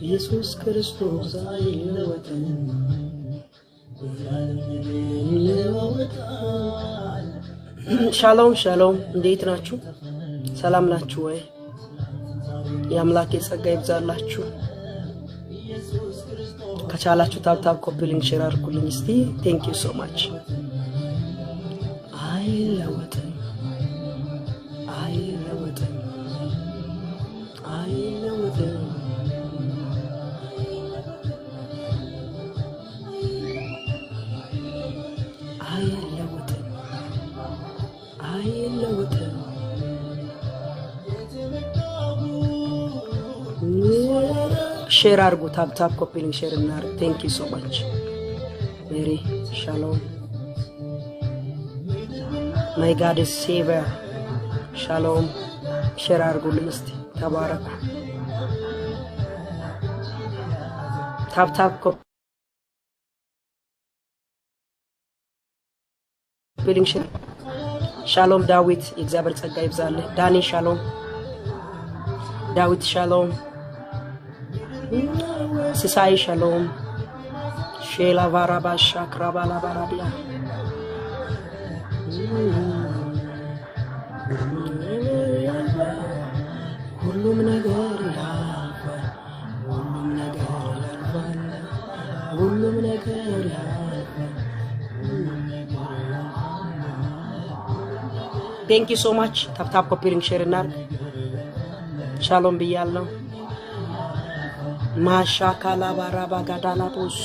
ኢየሱስ ክርስቶስ አይለወጥም ሻሎም ሻሎም እንዴት ናችሁ ሰላም ናችሁ ወይ የአምላክ ጸጋ ይብዛላችሁ ከቻላችሁ ታብታብ ኮፒ ሊንክ ሼር አድርጉልኝ እስቲ ቴንክ ዩ ሶ ማች አይለወጥም share argu tap copy link share nar thank you so much Mary shalom my God is savior shalom share argu listi tabarak tap copy link share shalom David እግዚአብሔር ጸጋ ይብዛልህ ዳኒ shalom David shalom Sisai shalom Shela varabasha krabala baradia Hullum ነገር Thank you so much tap copy link share እናርግ Shalom ብያለሁ Mashakala baraba gadalatos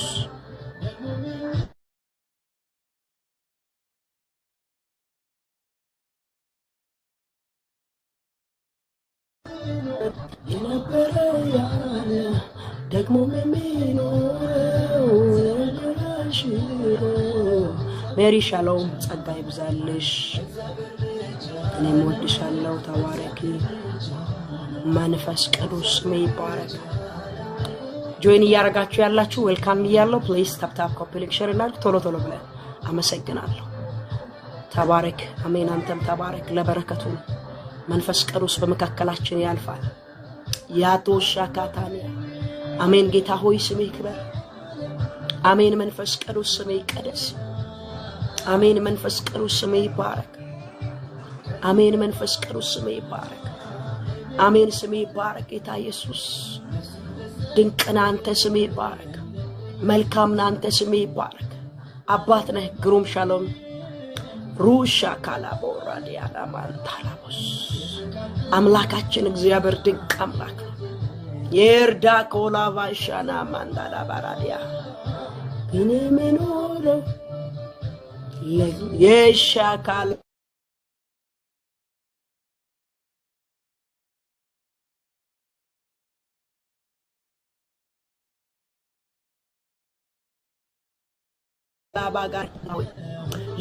ደግሞ ሜሪ ሻሎም ጸጋ ይብዛልሽ እኔም ወድሻለሁ ተባረኪ መንፈስ ቅዱስ ይባረክ join ያረጋችሁ ያላችሁ ዌልካም ይያለው please tap copy link share እና ቶሎ ብለን አመሰግናለሁ ተባረክ አሜን አንተም ተባረክ ለበረከቱ መንፈስ ቅዱስ በመካከላችን ያልፋል ያቶሻ ካታኒያ አሜን ጌታ ሆይ ስምህ ይክበር አሜን መንፈስ ቅዱስ ስምህ ይቀደስ አሜን መንፈስ ቅዱስ ስምህ ይባረክ አሜን መንፈስ ቅዱስ ስምህ ይባረክ አሜን ስምህ ይባረክ ጌታ ኢየሱስ ድንቅና አንተ ስምህ ይባረክ መልካም አንተ ስምህ ይባረክ አባት ነህ ግሩም ሻሎም ሩሻ ካላቦራዲያ ማንታላቦስ አምላካችን እግዚአብሔር ድንቅ አምላክ የርዳ ኮላቫሻና ማንዳላ ባራዲያ እኔ የሻካል ባጋር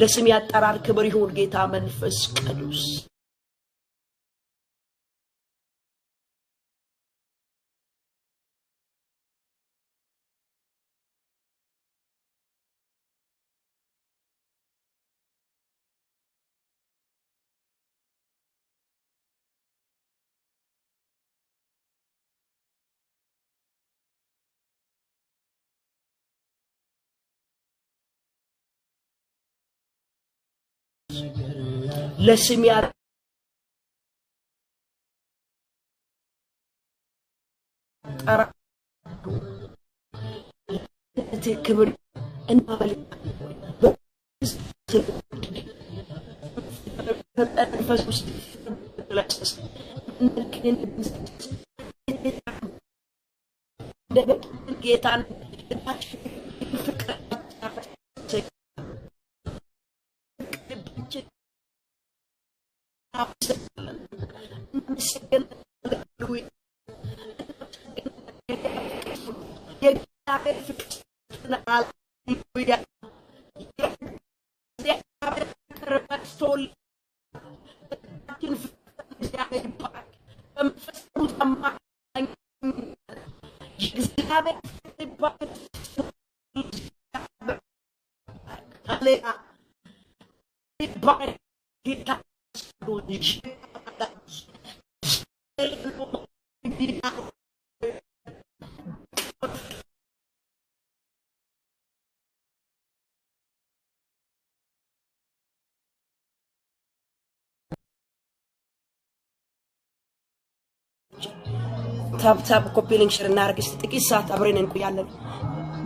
ለስም ያጠራር ክብር ይሁን ጌታ መንፈስ ቅዱስ ለስም ያጠራር ክብር እናበል መንፈስ ውስጥ ለሰስ ጌታን ታፕ ኮፒ ሊንክ ሼር እናርግ። ጥቂት ሰዓት አብረን እንቆያለን።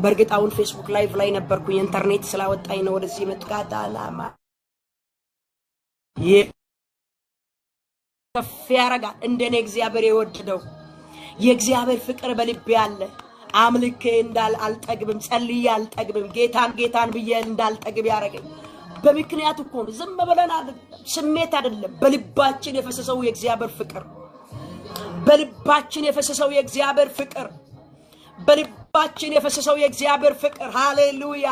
በርግጥ አሁን ፌስቡክ ላይቭ ላይ ነበርኩኝ ኢንተርኔት ስላወጣኝ ነው ወደዚህ መጥቃት አላማ ከፍ ያረጋል። እንደኔ እግዚአብሔር የወደደው የእግዚአብሔር ፍቅር በልቤ አለ። አምልኬ አልጠግብም፣ ጸልዬ አልጠግብም፣ ጌታን ብዬ እንዳልጠግብ ያረገኝ በምክንያት እኮ ነው። ዝም ብለን አይደለም፣ ስሜት አይደለም፣ በልባችን የፈሰሰው የእግዚአብሔር ፍቅር በልባችን የፈሰሰው የእግዚአብሔር ፍቅር በልባችን የፈሰሰው የእግዚአብሔር ፍቅር ሃሌሉያ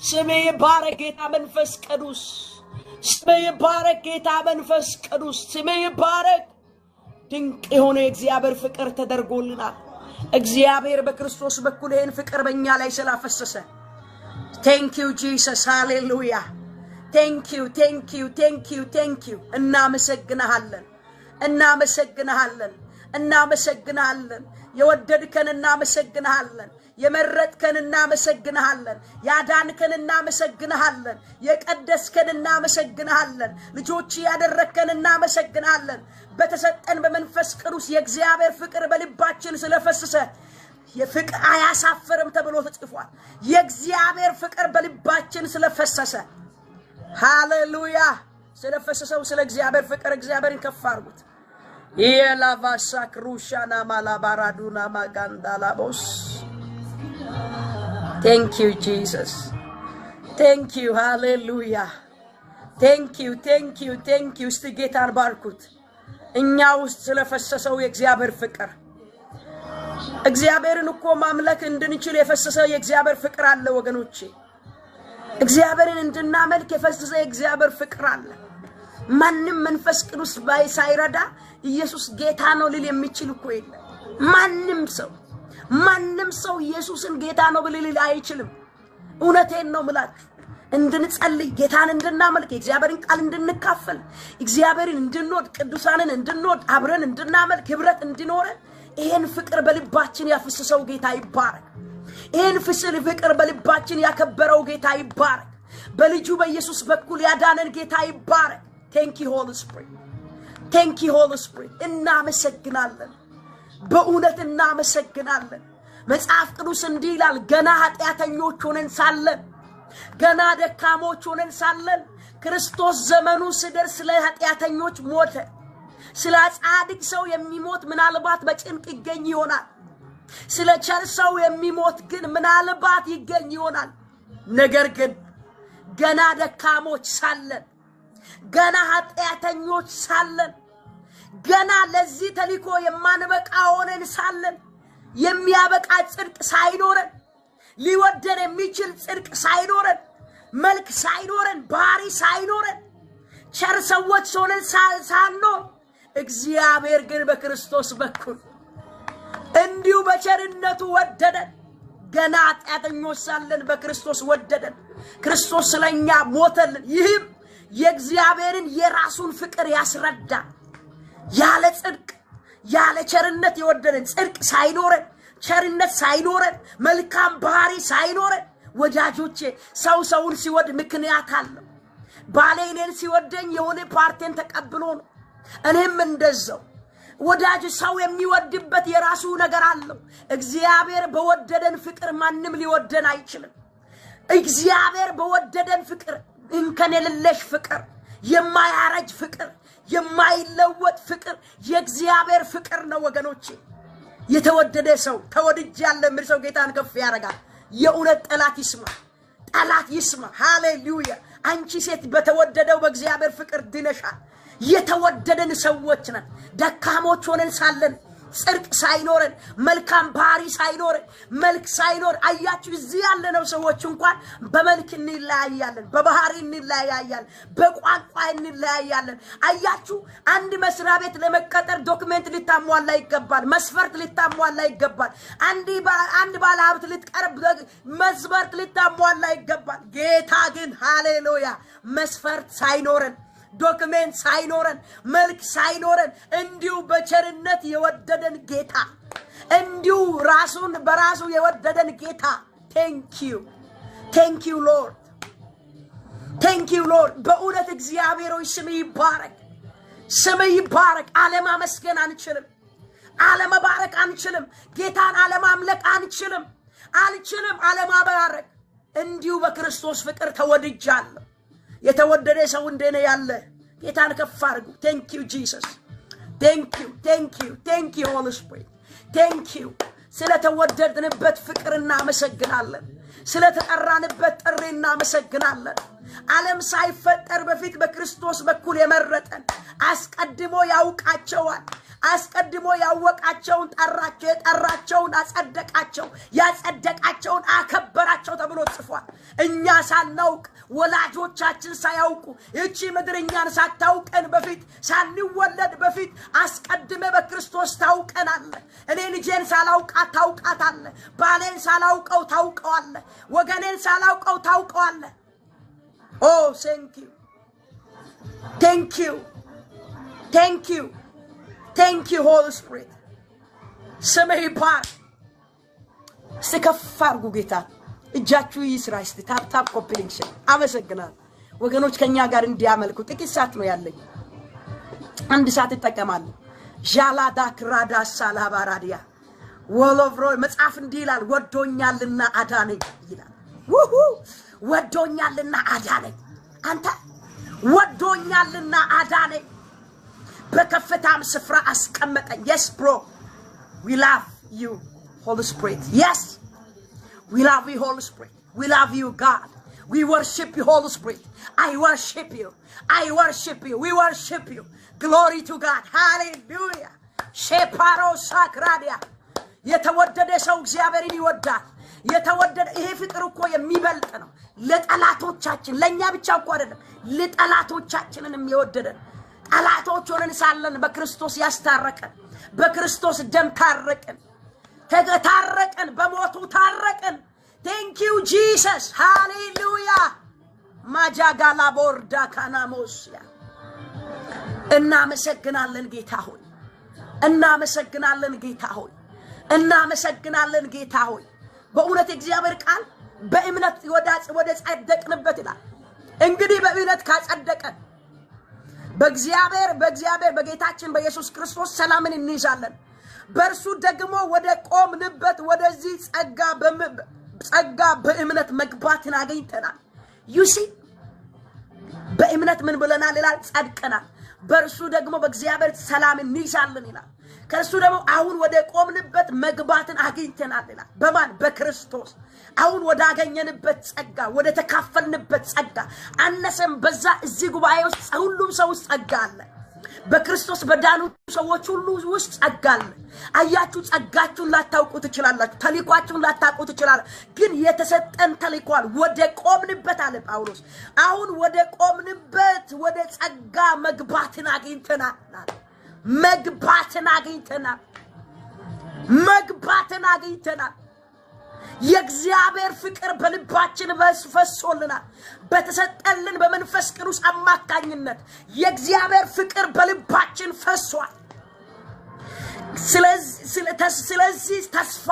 ስሜ ይባረክ ጌታ መንፈስ ቅዱስ ስሜ ይባረክ ጌታ መንፈስ ቅዱስ ስሜ ይባረክ ድንቅ የሆነ የእግዚአብሔር ፍቅር ተደርጎልናል እግዚአብሔር በክርስቶስ በኩል ይሄን ፍቅር በእኛ ላይ ስላፈሰሰ thank you Jesus hallelujah thank you እናመሰግናለን የወደድከን እናመሰግናለን የመረጥከን እናመሰግናለን ያዳንከን እናመሰግናለን የቀደስከን እናመሰግናለን ልጆች ያደረከን እናመሰግናለን በተሰጠን በመንፈስ ቅዱስ የእግዚአብሔር ፍቅር በልባችን ስለፈሰሰ የፍቅር አያሳፍርም ተብሎ ተጽፏል የእግዚአብሔር ፍቅር በልባችን ስለፈሰሰ ሃሌሉያ ስለፈሰሰው ስለ እግዚአብሔር ፍቅር እግዚአብሔርን ከፍ አድርጉት የላቫሳ ክሩሻና ማላባራዱና ማጋንዳላቦስ thank you Jesus thank you hallelujah thank you እስቲ ጌታን ባርኩት እኛ ውስጥ ስለፈሰሰው የእግዚአብሔር ፍቅር እግዚአብሔርን እኮ ማምለክ እንድንችል የፈሰሰ የእግዚአብሔር ፍቅር አለ ወገኖቼ እግዚአብሔርን እንድናመልክ የፈሰሰ የእግዚአብሔር ፍቅር አለ ማንንም መንፈስ ቅዱስ ሳይረዳ ኢየሱስ ጌታ ነው ሊል የሚችል እኮ የለም ማንንም ሰው ኢየሱስን ጌታ ነው ሊል አይችልም እውነቴን ነው ምላችሁ እንድንጸልይ ጌታን እንድናመልክ እግዚአብሔርን ቃል እንድንካፈል እግዚአብሔርን እንድንወድ ቅዱሳንን እንድንወድ አብረን እንድናመልክ ህብረት እንዲኖረን ይሄን ፍቅር በልባችን ያፈሰሰው ጌታ ይባረክ ይሄን ፍቅር በልባችን ያከበረው ጌታ ይባረክ በልጁ በኢየሱስ በኩል ያዳነን ጌታ ይባረክ thank you holy spirit እናመሰግናለን በእውነት እናመሰግናለን መጽሐፍ ቅዱስ እንዲህ ይላል ገና ኃጢአተኞች ሆነን ሳለን ገና ደካሞች ሆነን ሳለን ክርስቶስ ዘመኑ ሲደርስ ለኃጢአተኞች ሞተ ስለ ጻድቅ ሰው የሚሞት ምናልባት በጭንቅ ይገኝ ይሆናል ስለ ቸር ሰው የሚሞት ግን ምናልባት ይገኝ ይሆናል ነገር ግን ገና ደካሞች ሳለን ገና ኃጢአተኞች ሳለን ገና ለዚህ ተልእኮ የማንበቃ ሆነን ሳለን የሚያበቃ ጽድቅ ሳይኖረን ሊወደን የሚችል ጽድቅ ሳይኖረን መልክ ሳይኖረን ባህሪ ሳይኖረን ቸር ሰዎች ሆነን ሳንኖር እግዚአብሔር ግን በክርስቶስ በኩል እንዲሁ በቸርነቱ ወደደን ገና ኃጢአተኞች ሳለን በክርስቶስ ወደደን ክርስቶስ ስለኛ ሞተልን ይህም የእግዚአብሔርን የራሱን ፍቅር ያስረዳ ያለ ጽድቅ ያለ ቸርነት የወደደን ጽድቅ ሳይኖረን ቸርነት ሳይኖረን መልካም ባህሪ ሳይኖረን ወዳጆቼ ሰውን ሲወድ ምክንያት አለው ባሌኔን ሲወደኝ የሆነ ፓርቴን ተቀብሎ ነው እኔም እንደዛው ወዳጅ ሰው የሚወድበት የራሱ ነገር አለው እግዚአብሔር በወደደን ፍቅር ማንንም ሊወደን አይችልም እግዚአብሔር በወደደን ፍቅር እንከን የሌለሽ ፍቅር የማያረጅ ፍቅር የማይለወጥ ፍቅር የእግዚአብሔር ፍቅር ነው ወገኖቼ። የተወደደ ሰው ተወድጃለሁ የሚል ሰው ጌታን ከፍ ያደርጋል። የእውነት ጠላት ይስማ። ሃሌሉያ። አንቺ ሴት በተወደደው በእግዚአብሔር ፍቅር ድነሻል። የተወደደን ሰዎች ነን። ደካሞች ሆነን ሳለን ጽድቅ ሳይኖረን መልካም ባህሪ ሳይኖረን መልክ ሳይኖር አያችሁ እዚህ ያለነው ሰዎች እንኳን በመልክ እንለያያለን፣ በባህሪ እንለያያለን፣ በቋንቋ እንለያያለን። አያችሁ አንድ መስሪያ ቤት ለመቀጠር ዶክመንት ሊታሟላ ይገባል፣ መስፈርት ሊታሟላ ይገባል። አንድ ባለ ሀብት ልትቀርብ መስፈርት ሊታሟላ ይገባል። ጌታ ግን ሃሌሉያ መስፈርት ሳይኖረን ዶክመንት ሳይኖረን መልክ ሳይኖረን እንዲሁ በቸርነት የወደደን ጌታ እንዲሁ ራሱን በራሱ የወደደን ጌታ thank you Lord በእውነት እግዚአብሔር ሆይ ስምህ ይባረክ። አለማመስገን አንችልም፣ አለመባረክ አንችልም፣ ጌታን አለማምለክ አንችልም፣ አለማባረክ። እንዲሁ በክርስቶስ ፍቅር ተወድጃለሁ። የተወደደ ሰው እንደኔ ያለ ጌታን ከፍ አድርጉ። thank you Jesus, thank you Holy Spirit, thank you ስለተወደድንበት ፍቅር እናመሰግናለን፣ ስለተጠራንበት ጥሪ እናመሰግናለን። ዓለም ሳይፈጠር በፊት በክርስቶስ በኩል የመረጠን አስቀድሞ ያውቃቸዋል፣ አስቀድሞ ያወቃቸውን ጠራቸው፣ የጠራቸውን አጸደቃቸው፣ ያጸደቃቸውን አከበራቸው ተብሎ ጽፏል። እኛ ሳናውቅ ወላጆቻችን ሳያውቁ እቺ ምድር እኛን ሳታውቀን በፊት ሳንወለድ በፊት አስቀድመ በክርስቶስ ታውቀናል። እኔ ልጄን ሳላውቃት ታውቃታለህ፣ ባሌን ሳላውቀው ታውቀዋለህ፣ ወገኔን ሳላውቀው ታውቀዋለህ። Oh thank you Holy Spirit. ስምህ ይባረክ። ስከፋር ጉጌታ እጃችሁ ይስራ። እስቲ ታፕ ኮፒሊንግሽን አመሰግናለሁ ወገኖች። ከኛ ጋር እንዲያመልኩ ጥቂት ሰዓት ነው ያለኝ፣ አንድ ሰዓት ይጠቀማሉ። ጃላዳ ክራዳ ሳላባራዲያ ወሎቭሮ መጽሐፍ እንዲህ ይላል፣ ወዶኛልና አዳነኝ ይላል። ወዶኛልና አዳነኝ። አንተ ወዶኛልና አዳነኝ፣ በከፍታም ስፍራ አስቀመጠኝ። yes bro, we love you Holy Spirit. yes, we love you Holy Spirit, we love you God, we worship you Holy Spirit. I worship you, we worship you. Glory to God, hallelujah. sheparo sakradia የተወደደ ሰው እግዚአብሔርን ይወዳል። የተወደደ ይሄ ፍቅር እኮ የሚበልጥ ነው ለጠላቶቻችን፣ ለኛ ብቻ እኮ አይደለም ለጠላቶቻችንን የሚወደደን። ጠላቶች ሆነን ሳለን በክርስቶስ ያስታረቀን፣ በክርስቶስ ደም ታረቀን፣ ተገታረቀን፣ በሞቱ ታረቀን። thank you Jesus, hallelujah. ማጃጋላ ቦርዳ ካናሞስያ እናመሰግናለን ጌታ ሆይ፣ እናመሰግናለን ጌታ ሆይ፣ እናመሰግናለን ጌታ ሆይ። በእውነት እግዚአብሔር ቃል በእምነት ወደ ጸደቅንበት ይላል። እንግዲህ በእምነት ካጸደቀን በእግዚአብሔር በጌታችን በኢየሱስ ክርስቶስ ሰላምን እንይዛለን። በእርሱ ደግሞ ወደ ቆምንበት ወደዚህ ጸጋ በእምነት መግባትን አገኝተናል። ዩሲ በእምነት ምን ብለናል ይላል? ጸድቀናል። በእርሱ ደግሞ በእግዚአብሔር ሰላም እንይዛለን ይላል። ከእርሱ ደግሞ አሁን ወደ ቆምንበት መግባትን አገኝተናል ይላል። በማን? በክርስቶስ። አሁን ወደ አገኘንበት ጸጋ፣ ወደ ተካፈልንበት ጸጋ አነሰም በዛ እዚህ ጉባኤ ውስጥ ሁሉም ሰው ጸጋ አለ። በክርስቶስ በዳኑ ሰዎች ሁሉ ውስጥ ጸጋ አለ። አያችሁ፣ ጸጋችሁን ላታውቁ ትችላላችሁ፣ ተልእኳችሁን ላታውቁ ትችላላችሁ። ግን የተሰጠን ተልእኳል ወደ ቆምንበት አለ ጳውሎስ። አሁን ወደ ቆምንበት ወደ ጸጋ መግባትን አግኝተናል። መግባትን አግኝተናል። የእግዚአብሔር ፍቅር በልባችን ፈሶልናል። በተሰጠልን በመንፈስ ቅዱስ አማካኝነት የእግዚአብሔር ፍቅር በልባችን ፈሷል። ስለዚህ ተስፋ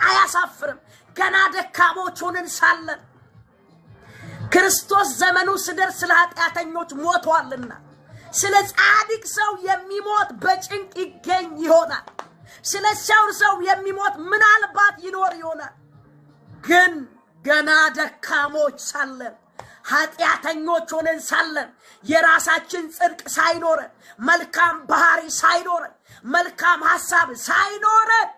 አያሳፍርም። ገና ደካሞች ሆነን ሳለን ክርስቶስ ዘመኑ ሲደርስ ስለ ኃጢአተኞች ሞቷልና፣ ስለ ጻድቅ ሰው የሚሞት በጭንቅ ይገኝ ይሆናል። ስለ ሰው የሚሞት ምናልባት ይኖር ይሆናል። ግን ገና ደካሞች ሳለን ኃጢአተኞች ሆነን ሳለን የራሳችን ጽድቅ ሳይኖረን መልካም ባህሪ ሳይኖረን መልካም ሐሳብ ሳይኖረን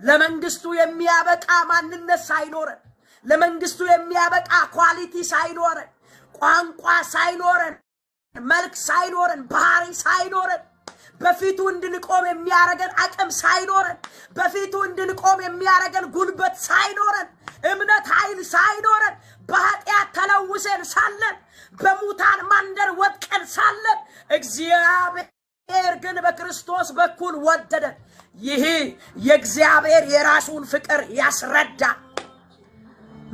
ለመንግስቱ የሚያበቃ ማንነት ሳይኖረን ለመንግስቱ የሚያበቃ ኳሊቲ ሳይኖረን ቋንቋ ሳይኖረን መልክ ሳይኖረን ባህሪ ሳይኖረን በፊቱ እንድንቆም የሚያረገን አቅም ሳይኖረን በፊቱ እንድንቆም የሚያረገን ጉልበት ሳይኖረን እምነት ኃይል ሳይኖረን በኃጢአት ተለውሰን ሳለን በሙታን ማንደር ወድቀን ሳለን እግዚአብሔር ግን በክርስቶስ በኩል ወደደን። ይህ የእግዚአብሔር የራሱን ፍቅር ያስረዳ።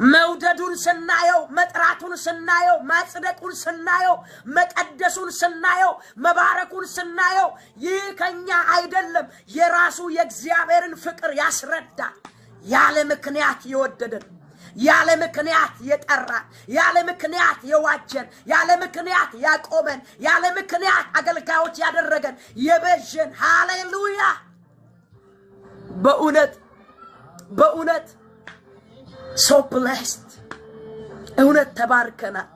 መውደዱን ስናየው መጥራቱን ስናየው ማጽደቁን ስናየው መቀደሱን ስናየው መባረኩን ስናየው ይህ ከኛ አይደለም የራሱ የእግዚአብሔርን ፍቅር ያስረዳ። ያለ ምክንያት የወደደን ያለ ምክንያት የጠራን ያለ ምክንያት የዋጀን ያለ ምክንያት ያቆመን ያለ ምክንያት አገልጋዮች ያደረገን የበጀን ሃሌሉያ። በእውነት so blessed እውነት ተባርከናል።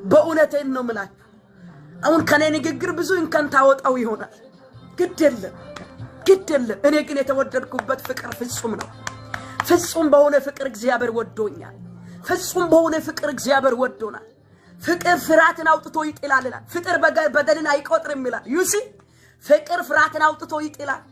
በእውነቴን ነው የምላችሁ። አሁን ከኔ ንግግር ብዙ እንከን ታወጣው ይሆናል። ግድ የለም እኔ ግን የተወደድኩበት ፍቅር ፍጹም ነው። ፍጹም በሆነ ፍቅር እግዚአብሔር ወዶኛል። ፍጹም በሆነ ፍቅር እግዚአብሔር ወዶናል። ፍቅር ፍርሃትን አውጥቶ ይጥላል ይላል። ፍቅር በደልን አይቆጥርም ይላል። ዩሲ ፍቅር ፍርሃትን አውጥቶ ይጥላል።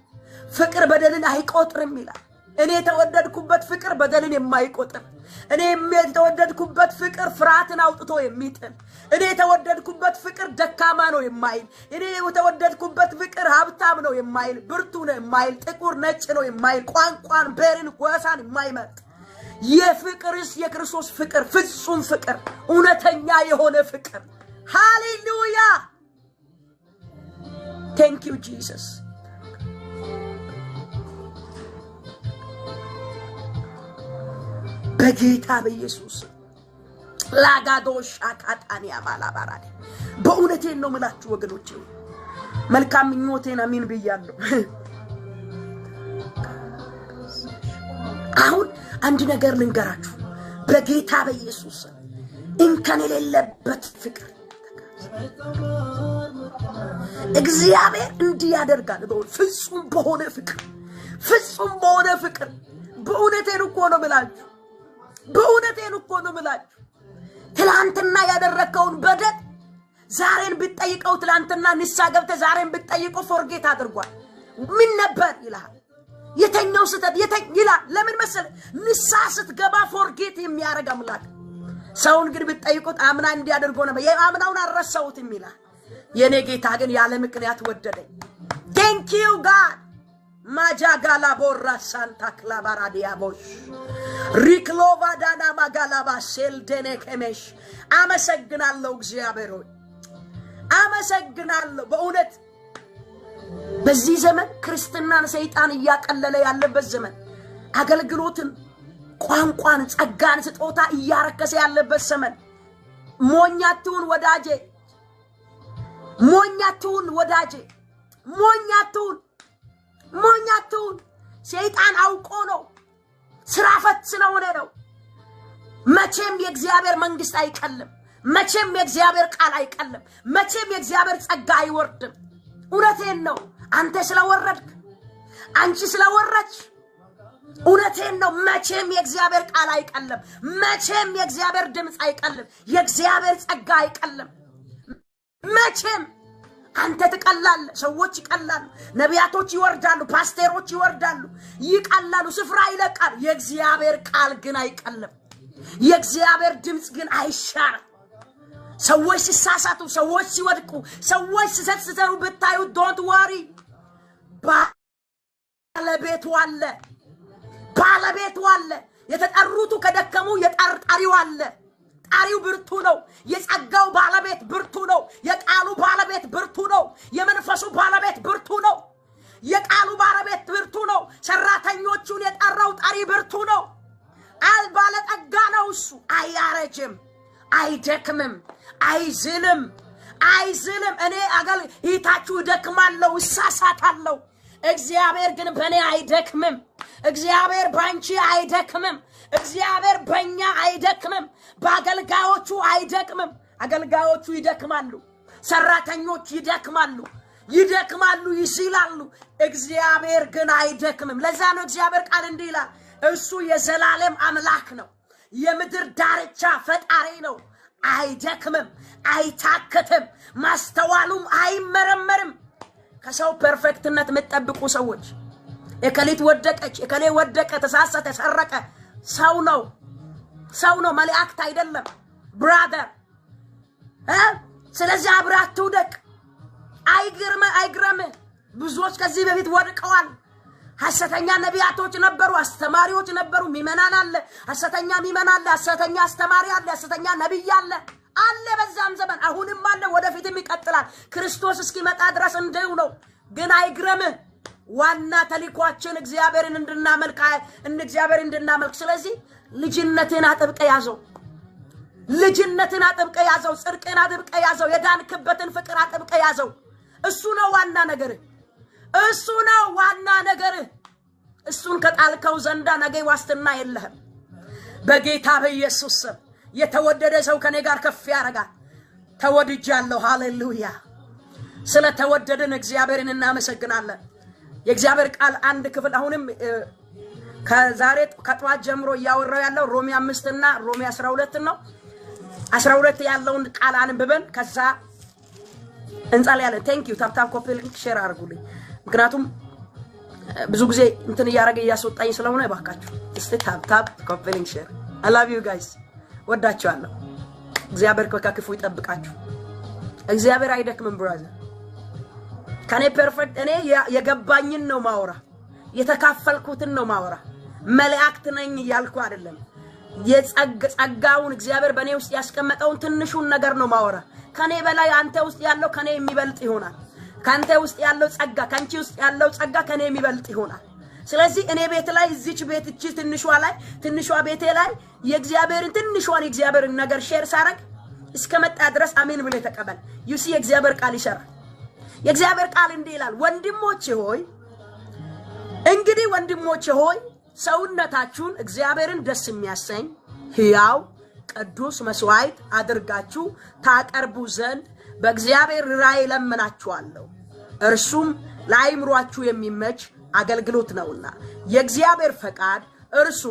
ፍቅር በደልን አይቆጥርም ይላል። እኔ የተወደድኩበት ፍቅር በደልን የማይቆጥር እኔ የተወደድኩበት ፍቅር ፍርሃትን አውጥቶ የሚጥል እኔ የተወደድኩበት ፍቅር ደካማ ነው የማይል እኔ የተወደድኩበት ፍቅር ሀብታም ነው የማይል ብርቱ ነው የማይል ጥቁር ነጭ ነው የማይል ቋንቋን ብሔርን ጎሳን የማይመርጥ የፍቅርስ የክርስቶስ ፍቅር ፍጹም ፍቅር እውነተኛ የሆነ ፍቅር ሃሌሉያ። Thank you Jesus። በጌታ በኢየሱስ ላጋዶሽ አካታኒያ ባላባራዲ በእውነቴን ነው የምላችሁ ወገኖቼ። መልካም ምኞቴን አሜን ብያለሁ። አሁን አንድ ነገር ልንገራችሁ። በጌታ በኢየሱስ እንከን የሌለበት ፍቅር እግዚአብሔር እንዲህ ያደርጋል። ፍጹም በሆነ ፍቅር በእውነቴን እኮ ነው የምላችሁ። በእውነቴን እኮ ነው የምላችሁ። ትላንትና ያደረከውን በደል ዛሬን ብትጠይቀው ትላንትና ንስሐ ገብተህ ዛሬን ብትጠይቀው ፎርጌት አድርጓል። ምን ነበር ይላል። የተኛው ስተት ይላል። ለምን መሰለ? ንስሐ ስትገባ ፎርጌት የሚያደርግ አምላክ። ሰውን ግን ብትጠይቁት አምና እንዲያደርጎ ነበር የአምናውን አረሳውትም ይላል። የኔ ጌታ ግን ያለ ምክንያት ወደደኝ። Thank you God። ማጃጋላ ቦራ ሳንታ ክላባራዲያቦሽ ሪክሎቫ ዳና ማጋላባ ሴልደኔ ከመሽ አመሰግናለሁ እግዚአብሔር ሆይ አመሰግናለሁ። በእውነት በዚህ ዘመን ክርስትናን ሰይጣን እያቀለለ ያለበት ዘመን አገልግሎትን ቋንቋን ጸጋን ስጦታ እያረከሰ ያለበት ዘመን ሞኛቱን ወዳጄ ሞኛቱን ሰይጣን አውቆ ነው ስራ ፈት ስለሆነ ነው። መቼም የእግዚአብሔር መንግስት አይቀልም። መቼም የእግዚአብሔር ቃል አይቀልም። መቼም የእግዚአብሔር ጸጋ አይወርድም። እውነቴን ነው። አንተ ስለወረድክ አንቺ ስለወረድሽ እውነቴን ነው። መቼም የእግዚአብሔር ቃል አይቀልም። መቼም የእግዚአብሔር ድምጽ አይቀልም። የእግዚአብሔር ጸጋ አይቀልም። መቼም አንተ ትቀላል፣ ሰዎች ይቀላሉ፣ ነቢያቶች ይወርዳሉ፣ ፓስተሮች ይወርዳሉ፣ ይቀላሉ፣ ስፍራ ይለቃል። የእግዚአብሔር ቃል ግን አይቀልም። የእግዚአብሔር ድምጽ ግን አይሻርም። ሰዎች ሲሳሳቱ፣ ሰዎች ሲወድቁ፣ ሰዎች ሲሰሩ ብታዩ ዶንት ወሪ። ባለቤቱ አለ። የተጠሩቱ ከደከሙ የጠርጣሪው አለ። ጣሪው ብርቱ ነው። የጸጋው ባለቤት ብርቱ ነው። የቃሉ ባለቤት ብርቱ ነው። የመንፈሱ ባለቤት ብርቱ ነው። የቃሉ ባለቤት ብርቱ ነው። ሰራተኞቹን የጠራው ጣሪ ብርቱ ነው። ባለጠጋ ነው እሱ። አያረጅም፣ አይደክምም፣ አይዝልም። እኔ ይታችሁ ደክማለሁ፣ እሳሳታለሁ፣ እግዚአብሔር ግን በእኔ አይደክምም። እግዚአብሔር ባንቺ አይደክምም። እግዚአብሔር በእኛ አይደክምም። በአገልጋዮቹ አይደክምም። አገልጋዮቹ ይደክማሉ፣ ሰራተኞች ይደክማሉ፣ ይስላሉ። እግዚአብሔር ግን አይደክምም። ለዛ ነው እግዚአብሔር ቃል እንዲህ ይላል፣ እሱ የዘላለም አምላክ ነው፣ የምድር ዳርቻ ፈጣሪ ነው። አይደክምም፣ አይታከትም፣ ማስተዋሉም አይመረመርም። ከሰው ፐርፌክትነት የምትጠብቁ ሰዎች እከሊት ወደቀች፣ እከሌ ወደቀ፣ ተሳሳተ፣ ተሰረቀ፣ ሰው ነው፣ መላእክት አይደለም። ብራዘር ስለዚህ አብራት ትውደቅ። አይግረም። ብዙዎች ከዚህ በፊት ወድቀዋል። ሐሰተኛ ነቢያቶች ነበሩ፣ አስተማሪዎች ነበሩ። ሚመናን አለ፣ ሐሰተኛ ሚመን አለ፣ ሐሰተኛ አስተማሪ አለ፣ ሐሰተኛ ነብይ አለ በዛም ዘመን አሁንም አለ፣ ወደፊትም ይቀጥላል። ክርስቶስ እስኪመጣ ድረስ እንደው ነው። ግን አይግረም። ዋና ተልእኮአችን እግዚአብሔርን እንድናመልክ። ስለዚህ ልጅነትን አጥብቀ ያዘው፣ ጽድቅን አጥብቀ ያዘው፣ የዳንክበትን ፍቅር አጥብቀ ያዘው። እሱ ነው ዋና ነገር። እሱን ከጣልከው ዘንዳ ነገ ዋስትና የለህም። በጌታ በኢየሱስ ስም የተወደደ ሰው ከኔ ጋር ከፍ ያረጋል። ተወድጃለሁ። ሃሌሉያ። ስለተወደደን እግዚአብሔርን እናመሰግናለን። የእግዚአብሔር ቃል አንድ ክፍል አሁንም ከዛሬ ከጧት ጀምሮ ያወራው ያለው ሮሜ 5 እና ሮሜ 12 ነው። 12 ያለውን ቃል አንብበን ከዛ እንጸልያለን። ቴንክ ዩ። ታፕ ኮፒ ሊንክ ሼር አድርጉልኝ። ምክንያቱም ብዙ ጊዜ እንትን ያስወጣኝ ስለሆነ ይባካችሁ እስቲ ታፕ ኮፒ ሊንክ ሼር። I love you guys። ወዳችኋለሁ። እግዚአብሔር ከክፉ ይጠብቃችሁ። እግዚአብሔር አይደክምም ብራዘር። ከኔ ፐርፌክት እኔ የገባኝን ነው ማወራ፣ የተካፈልኩትን ነው ማወራ። መላእክት ነኝ ያልኩ አይደለም። የጸጋውን እግዚአብሔር በኔ ውስጥ ያስቀመጠውን ትንሹን ነገር ነው ማወራ። ከኔ በላይ አንተ ውስጥ ያለው ከኔ የሚበልጥ ይሆናል። ካንተ ውስጥ ያለው ጸጋ ካንቺ ውስጥ ያለው ጸጋ ከኔ የሚበልጥ ይሆናል። ስለዚህ እኔ ቤት ላይ እዚች ቤት እቺ ትንሿ ቤቴ ላይ የእግዚአብሔርን ትንሿን የእግዚአብሔርን ነገር ሼር ሳረግ እስከመጣ ድረስ አሜን ብለ ተቀበል። ዩሲ የእግዚአብሔር ቃል ይሰራል። የእግዚአብሔር ቃል እንዲህ ይላል፣ እንግዲህ ወንድሞቼ ሆይ ሰውነታችሁን እግዚአብሔርን ደስ የሚያሰኝ ሕያው ቅዱስ መስዋዕት አድርጋችሁ ታቀርቡ ዘንድ በእግዚአብሔር ራእይ ለምናችኋለሁ። እርሱም ለአእምሮአችሁ የሚመች አገልግሎት ነውና የእግዚአብሔር ፈቃድ እርሱ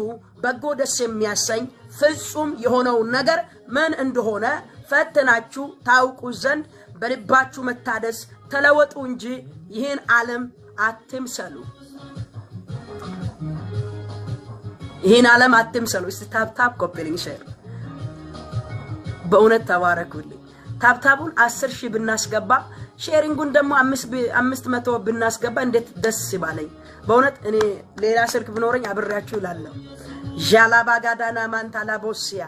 በጎ ደስ የሚያሰኝ ፍጹም የሆነው ነገር ምን እንደሆነ ፈትናችሁ ታውቁ ዘንድ በልባችሁ መታደስ ተለወጡ እንጂ ይህን ዓለም አትምሰሉ። እስቲ ታፕ ኮፒ ሊንክ ሼር። በእውነት ተባረኩልኝ። ታፕታቡን 10,000 ብናስገባ ሼሪንጉን ደግሞ 500 ብናስገባ እንዴት ደስ ይባለኝ። በእውነት እኔ ሌላ ስልክ ብኖረኝ አብሬያችሁ እላለሁ። ጃላባጋዳና ማንታላ ቦሲያ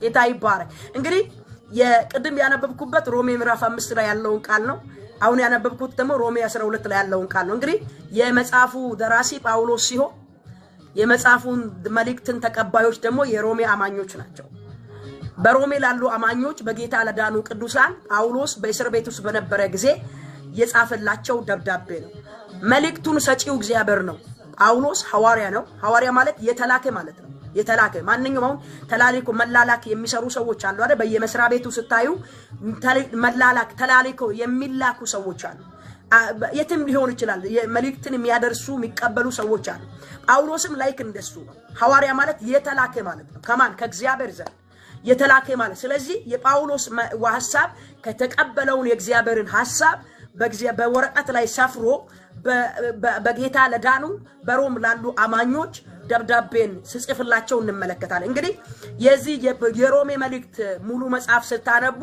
ጌታ ይባረክ። እንግዲህ የቅድም ያነበብኩበት ሮሜ ምዕራፍ 5 ላይ ያለውን ቃል ነው። አሁን ያነበብኩት ደግሞ ሮሜ 12 ላይ ያለውን ቃል ነው። እንግዲህ የመጽሐፉ ደራሲ ጳውሎስ ሲሆን የመጽሐፉን መልእክትን ተቀባዮች ደግሞ የሮሜ አማኞች ናቸው። በሮሜ ላሉ አማኞች በጌታ ለዳኑ ቅዱሳን ጳውሎስ በእስር ቤት ውስጥ በነበረ ጊዜ የጻፈላቸው ደብዳቤ ነው። መልእክቱን ሰጪው እግዚአብሔር ነው። ጳውሎስ ሐዋርያ ነው። ሐዋርያ ማለት የተላከ ማለት ነው። የተላከ ማንኛውም ተላልኮ መላላክ የሚሰሩ ሰዎች አሉ አይደል? በየመስሪያ ቤቱ ስታዩ መላላክ ተላልኮ የሚላኩ ሰዎች አሉ። የትም ሊሆን ይችላል። መልእክትን የሚያደርሱ የሚቀበሉ ሰዎች አሉ። ጳውሎስም ላይክ እንደሱ ነው። ሐዋርያ ማለት የተላከ ማለት ነው። ከማን? ከእግዚአብሔር ዘንድ የተላከ ማለት። ስለዚህ የጳውሎስ ሐሳብ ከተቀበለውን የእግዚአብሔርን ሐሳብ በወረቀት ላይ ሰፍሮ በጌታ ለዳኑ በሮም ላሉ አማኞች ደብዳቤን ሲጽፍላቸው እንመለከታለን። እንግዲህ የዚህ የሮሜ መልእክት ሙሉ መጽሐፍ ስታነቡ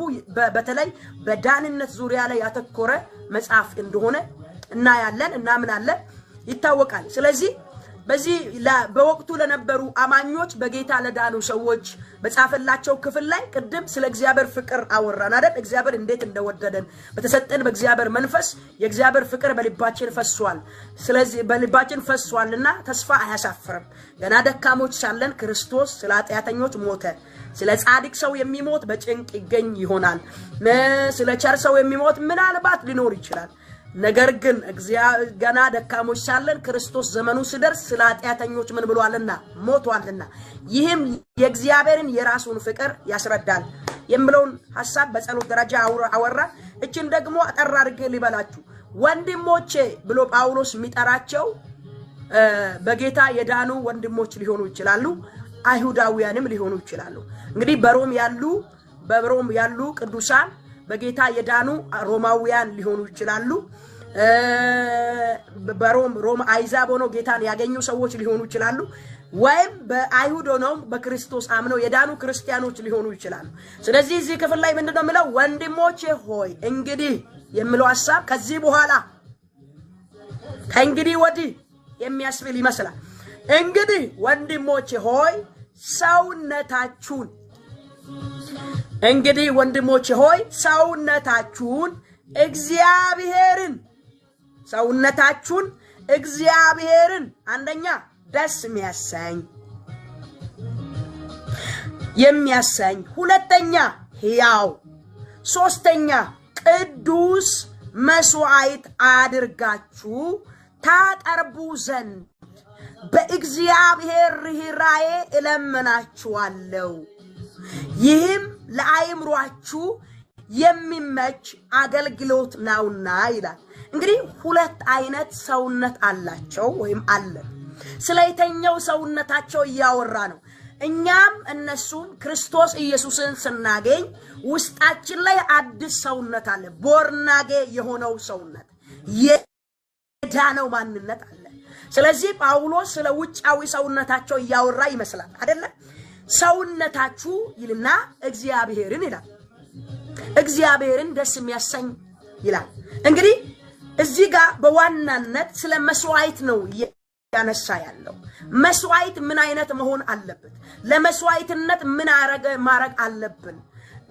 በተለይ በዳንነት ዙሪያ ላይ ያተኮረ መጽሐፍ እንደሆነ እናያለን፣ እናምናለን፣ ይታወቃል። ስለዚህ በዚህ በወቅቱ ለነበሩ አማኞች በጌታ ለዳኑ ሰዎች በጻፈላቸው ክፍል ላይ ቅድም ስለ እግዚአብሔር ፍቅር አወራን አይደል? እግዚአብሔር እንዴት እንደወደደን በተሰጠን በእግዚአብሔር መንፈስ የእግዚአብሔር ፍቅር በልባችን ፈሷል። ስለዚህ በልባችን ፈሷልና ተስፋ አያሳፍርም። ገና ደካሞች ሳለን ክርስቶስ ስለ ኃጢአተኞች ሞተ። ስለ ጻድቅ ሰው የሚሞት በጭንቅ ይገኝ ይሆናል። ስለ ቸር ሰው የሚሞት ምናልባት ሊኖር ይችላል። ነገር ግን ገና ደካሞች ሳለን ክርስቶስ ዘመኑ ሲደርስ ስለ ኃጢአተኞች ምን ብሏልና ሞቷልና ይህም የእግዚአብሔርን የራሱን ፍቅር ያስረዳል የሚለውን ሐሳብ በጸሎት ደረጃ አወራ። እቺን ደግሞ አጠር አድርጌ ሊበላችሁ ወንድሞቼ ብሎ ጳውሎስ የሚጠራቸው በጌታ የዳኑ ወንድሞች ሊሆኑ ይችላሉ፣ አይሁዳውያንም ሊሆኑ ይችላሉ። እንግዲህ በሮም ያሉ ቅዱሳን በጌታ የዳኑ ሮማውያን ሊሆኑ ይችላሉ። በሮም አይዛብ ሆነው ጌታን ያገኙ ሰዎች ሊሆኑ ይችላሉ። ወይም በአይሁድ ሆነው በክርስቶስ አምነው የዳኑ ክርስቲያኖች ሊሆኑ ይችላሉ። ስለዚህ እዚህ ክፍል ላይ ምንድነው የሚለው? ወንድሞቼ ሆይ እንግዲህ የሚለው ሐሳብ ከዚህ በኋላ ከእንግዲህ ወዲህ የሚያስብል ይመስላል። እንግዲህ ወንድሞቼ ሆይ ሰውነታችሁን እግዚአብሔርን አንደኛ ደስ የሚያሰኝ ሁለተኛ ሕያው ሶስተኛ ቅዱስ መስዋዕት አድርጋችሁ ታቀርቡ ዘንድ በእግዚአብሔር ርኅራኄ እለምናችኋለሁ። ይህም ለአእምሮአችሁ የሚመች አገልግሎት ነውና ይላል። እንግዲህ ሁለት አይነት ሰውነት አላቸው ወይም አለ። ስለየትኛው ሰውነታቸው እያወራ ነው? እኛም እነሱም ክርስቶስ ኢየሱስን ስናገኝ ውስጣችን ላይ አዲስ ሰውነት አለ። ቦርናጌ የሆነው ሰውነት የዳነው ማንነት አለ። ስለዚህ ጳውሎስ ስለ ውጫዊ ሰውነታቸው እያወራ ይመስላል አይደለ? ሰውነታችሁ ይልና እግዚአብሔርን ይላል። እግዚአብሔርን ደስ የሚያሰኝ ይላል። እንግዲህ እዚህ ጋር በዋናነት ስለ መስዋዕት ነው ያነሳ ያለው። መስዋዕት ምን አይነት መሆን አለበት? ለመስዋዕትነት ምን ማረግ አለብን?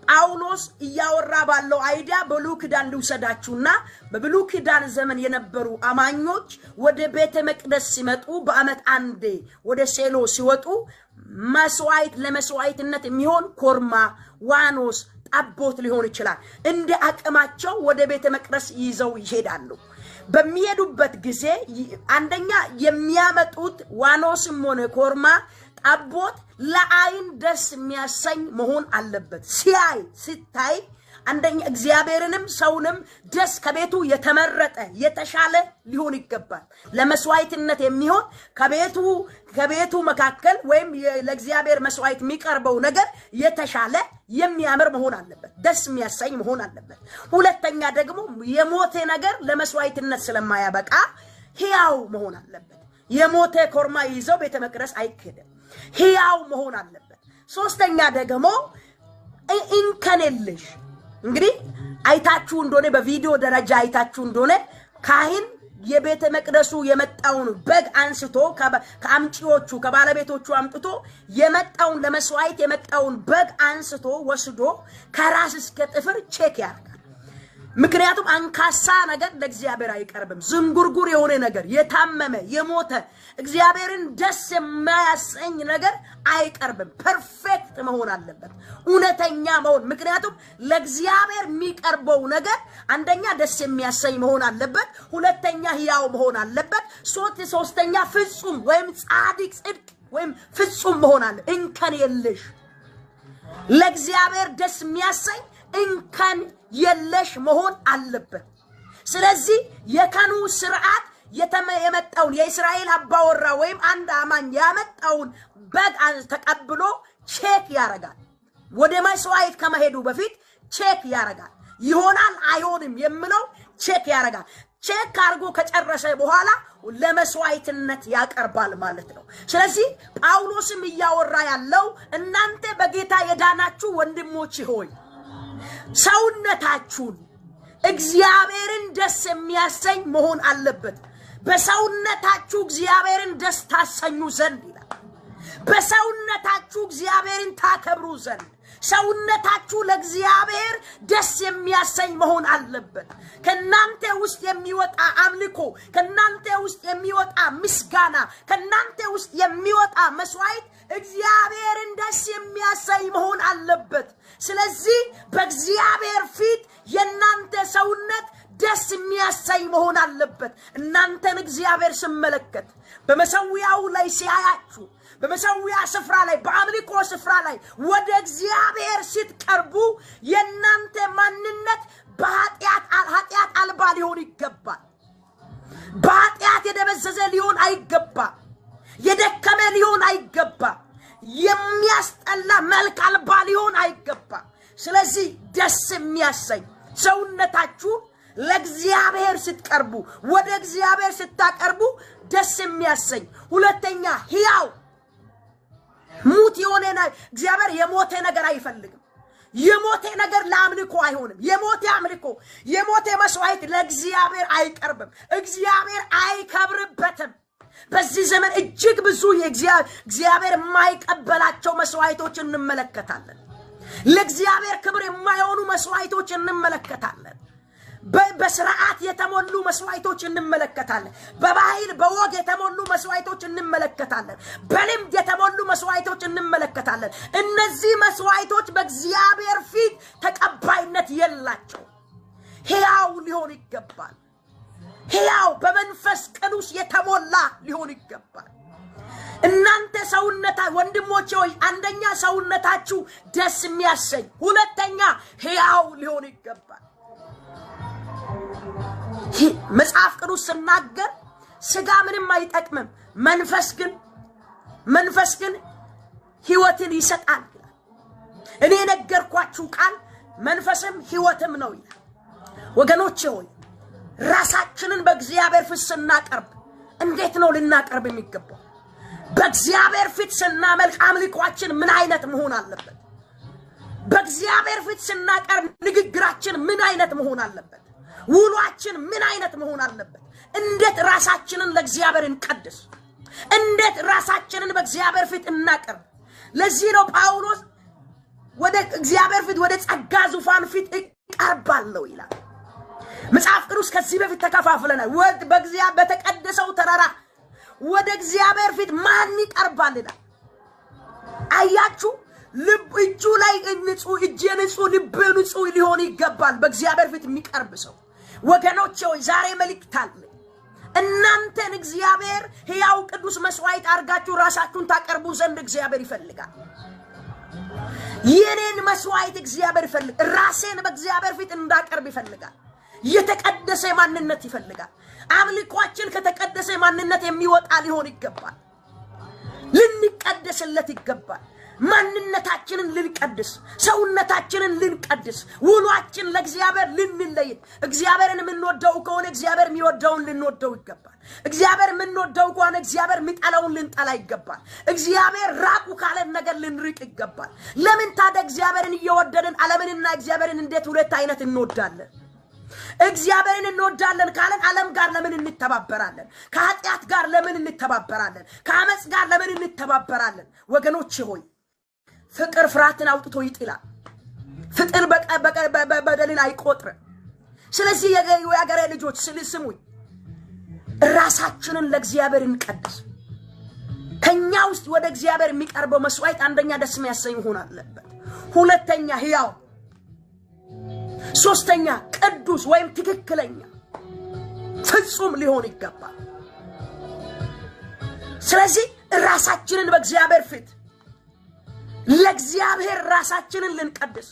ጳውሎስ እያወራ ባለው አይዲያ በብሉይ ኪዳን ልውሰዳችሁና በብሉይ ኪዳን ዘመን የነበሩ አማኞች ወደ ቤተ መቅደስ ሲመጡ በአመት አንዴ ወደ ሴሎ ሲወጡ መስዋዕት ለመስዋዕትነት የሚሆን ኮርማ፣ ዋኖስ፣ ጠቦት ሊሆን ይችላል እንደ አቅማቸው ወደ ቤተ መቅደስ ይዘው ይሄዳሉ። በሚሄዱበት ጊዜ አንደኛ የሚያመጡት ዋኖስም ሆነ ኮርማ ጠቦት ለአይን ደስ የሚያሰኝ መሆን አለበት። ሲታይ አንደኛ እግዚአብሔርንም ሰውንም ደስ ከቤቱ የተመረጠ የተሻለ ሊሆን ይገባል። ለመስዋዕትነት የሚሆን ከቤቱ መካከል ወይም ለእግዚአብሔር መስዋዕት የሚቀርበው ነገር የተሻለ የሚያምር መሆን አለበት፣ ደስ የሚያሰኝ መሆን አለበት። ሁለተኛ ደግሞ የሞተ ነገር ለመስዋዕትነት ስለማያበቃ ሕያው መሆን አለበት። የሞተ ኮርማ ይዘው ቤተ መቅደስ አይከደም፣ ሕያው መሆን አለበት። ሶስተኛ ደግሞ እንከንልሽ እንግዲህ አይታችሁ እንደሆነ በቪዲዮ ደረጃ አይታችሁ እንደሆነ ካህን የቤተ መቅደሱ የመጣውን በግ አንስቶ ከአምጪዎቹ ከባለቤቶቹ አምጥቶ የመጣውን ለመስዋዕት የመጣውን በግ አንስቶ ወስዶ ከራስ እስከ ጥፍር ቼክ ያርጋል። ምክንያቱም አንካሳ ነገር ለእግዚአብሔር አይቀርብም። ዝንጉርጉር የሆነ ነገር፣ የታመመ የሞተ እግዚአብሔርን ደስ የማያሰኝ ነገር አይቀርብም። ፐርፌክት መሆን አለበት፣ እውነተኛ መሆን። ምክንያቱም ለእግዚአብሔር የሚቀርበው ነገር አንደኛ ደስ የሚያሰኝ መሆን አለበት፣ ሁለተኛ ሕያው መሆን አለበት፣ ሶስተኛ ፍጹም ወይም ጻድቅ ጽድቅ ወይም ፍጹም መሆን አለ። እንከን የለሽ ለእግዚአብሔር ደስ የሚያሰኝ እንከን የለሽ መሆን አለበት። ስለዚህ የካህኑ ሥርዓት የመጣውን የእስራኤል አባወራ ወይም አንድ አማኝ ያመጣውን በግ ተቀብሎ ቼክ ያረጋል። ወደ መስዋዕት ከመሄዱ በፊት ቼክ ያረጋል። ይሆናል አይሆንም የሚለው ቼክ ያረጋል። ቼክ አድርጎ ከጨረሰ በኋላ ለመስዋዕትነት ያቀርባል ማለት ነው። ስለዚህ ጳውሎስም እያወራ ያለው እናንተ በጌታ የዳናችሁ ወንድሞች ሆይ ሰውነታችሁን እግዚአብሔርን ደስ የሚያሰኝ መሆን አለበት። በሰውነታችሁ እግዚአብሔርን ደስ ታሰኙ ዘንድ ይላል። በሰውነታችሁ እግዚአብሔርን ታከብሩ ዘንድ ሰውነታችሁ ለእግዚአብሔር ደስ የሚያሰኝ መሆን አለበት። ከናንተ ውስጥ የሚወጣ አምልኮ፣ ከናንተ ውስጥ የሚወጣ ምስጋና፣ ከናንተ ውስጥ የሚወጣ መስዋዕት እግዚአብሔርን ደስ የሚያሰኝ መሆን አለበት። ስለዚህ በእግዚአብሔር ፊት የናንተ ሰውነት ደስ የሚያሰኝ መሆን አለበት። እናንተን እግዚአብሔር ሲመለከት በመሰዊያው ላይ ሲያያችሁ በመሰዊያ ስፍራ ላይ በአምልኮ ስፍራ ላይ ወደ እግዚአብሔር ስትቀርቡ የእናንተ ማንነት በኃጢአት አልባ ሊሆን ይገባል። በኃጢአት የደበዘዘ ሊሆን አይገባም። የደከመ ሊሆን አይገባም። የሚያስጠላ መልክ አልባ ሊሆን አይገባም። ስለዚህ ደስ የሚያሰኝ ሰውነታችሁ ለእግዚአብሔር ስትቀርቡ ወደ እግዚአብሔር ስታቀርቡ ደስ የሚያሰኝ ሁለተኛ ሕያው ሙት የሆነ እግዚአብሔር የሞተ ነገር አይፈልግም። የሞተ ነገር ለአምልኮ አይሆንም። የሞተ አምልኮ የሞተ መስዋዕት ለእግዚአብሔር አይቀርብም። እግዚአብሔር አይከብርበትም። በዚህ ዘመን እጅግ ብዙ እግዚአብሔር የማይቀበላቸው መስዋዕቶች እንመለከታለን። ለእግዚአብሔር ክብር የማይሆኑ መስዋዕቶች እንመለከታለን። በስርዓት የተሞሉ መስዋዕቶች እንመለከታለን። በባህል በወግ የተሞሉ መስዋዕቶች እንመለከታለን። በልምድ የተሞሉ መስዋዕቶች እንመለከታለን። እነዚህ መስዋዕቶች በእግዚአብሔር ፊት ተቀባይነት የላቸው። ሕያው ሊሆን ይገባል። ሕያው በመንፈስ ቅዱስ የተሞላ ሊሆን ይገባል። እናንተ ሰውነታ ወንድሞቼ ሆይ አንደኛ ሰውነታችሁ ደስ የሚያሰኝ ሁለተኛ ሕያው ሊሆን ይገባል። መጽሐፍ ቅዱስ ሲናገር ስጋ ምንም አይጠቅምም፣ መንፈስ ግን ሕይወትን ይሰጣል ይላል። እኔ ነገርኳችሁ ቃል መንፈስም ሕይወትም ነው ይላል። ወገኖቼ ሆይ ራሳችንን በእግዚአብሔር ፊት ስናቀርብ እንዴት ነው ልናቀርብ የሚገባው? በእግዚአብሔር ፊት ስናመልክ አምልኳችን ምን አይነት መሆን አለበት? በእግዚአብሔር ፊት ስናቀርብ ንግግራችን ምን አይነት መሆን አለበት? ውሏችን ምን አይነት መሆን አለበት? እንዴት ራሳችንን ለእግዚአብሔር እንቀድስ? እንዴት ራሳችንን በእግዚአብሔር ፊት እናቀርብ? ለዚህ ነው ጳውሎስ ወደ እግዚአብሔር ፊት ወደ ጸጋ ዙፋን ፊት እቀርባለሁ ይላል። መጽሐፍ ቅዱስ ከዚህ በፊት ተከፋፍለናል። በእግዚአብሔር በተቀደሰው ተራራ ወደ እግዚአብሔር ፊት ማን ይቀርባል ይላል። አያችሁ ልብ እጁ ላይ ንጹህ እጄ ንጹህ ልብ ንጹህ ሊሆን ይገባል በእግዚአብሔር ፊት የሚቀርብ ሰው። ወገኖቼ ሆይ ዛሬ መልእክት አለ። እናንተን እግዚአብሔር ሕያው ቅዱስ መስዋዕት አድርጋችሁ ራሳችሁን ታቀርቡ ዘንድ እግዚአብሔር ይፈልጋል። የኔን መስዋዕት እግዚአብሔር ይፈልጋል። ራሴን በእግዚአብሔር ፊት እንዳቀርብ ይፈልጋል። የተቀደሰ ማንነት ይፈልጋል። አምልኳችን ከተቀደሰ ማንነት የሚወጣ ሊሆን ይገባል። ልንቀደስለት ይገባል። ማንነታችንን ልንቀድስ፣ ሰውነታችንን ልንቀድስ፣ ውሏችን ለእግዚአብሔር ልንለይ። እግዚአብሔርን የምንወደው ከሆነ እግዚአብሔር የሚወደውን ልንወደው ይገባል። እግዚአብሔር የምንወደው ከሆነ እግዚአብሔር የሚጠላውን ልንጠላ ይገባል። እግዚአብሔር ራቁ ካለን ነገር ልንርቅ ይገባል። ለምን ታዲያ እግዚአብሔርን እየወደድን ዓለምንና እግዚአብሔርን እንዴት ሁለት አይነት እንወዳለን? እግዚአብሔርን እንወዳለን ካለን ዓለም ጋር ለምን እንተባበራለን? ከኃጢአት ጋር ለምን እንተባበራለን? ከአመጽ ጋር ለምን እንተባበራለን? ወገኖቼ ሆይ ፍቅር ፍርሃትን አውጥቶ ይጥላል። ፍቅር በደልን አይቆጥርም። ስለዚህ የአገሬ ልጆች ስሙኝ፣ ራሳችንን ለእግዚአብሔር እንቀድስ። ከኛ ውስጥ ወደ እግዚአብሔር የሚቀርበው መስዋዕት አንደኛ ደስ የሚያሰኝ መሆን አለበት። ሁለተኛ ሕያው፣ ሶስተኛ ቅዱስ ወይም ትክክለኛ ፍጹም ሊሆን ይገባል። ስለዚህ ራሳችንን በእግዚአብሔር ፊት ለእግዚአብሔር ራሳችንን ልንቀድስ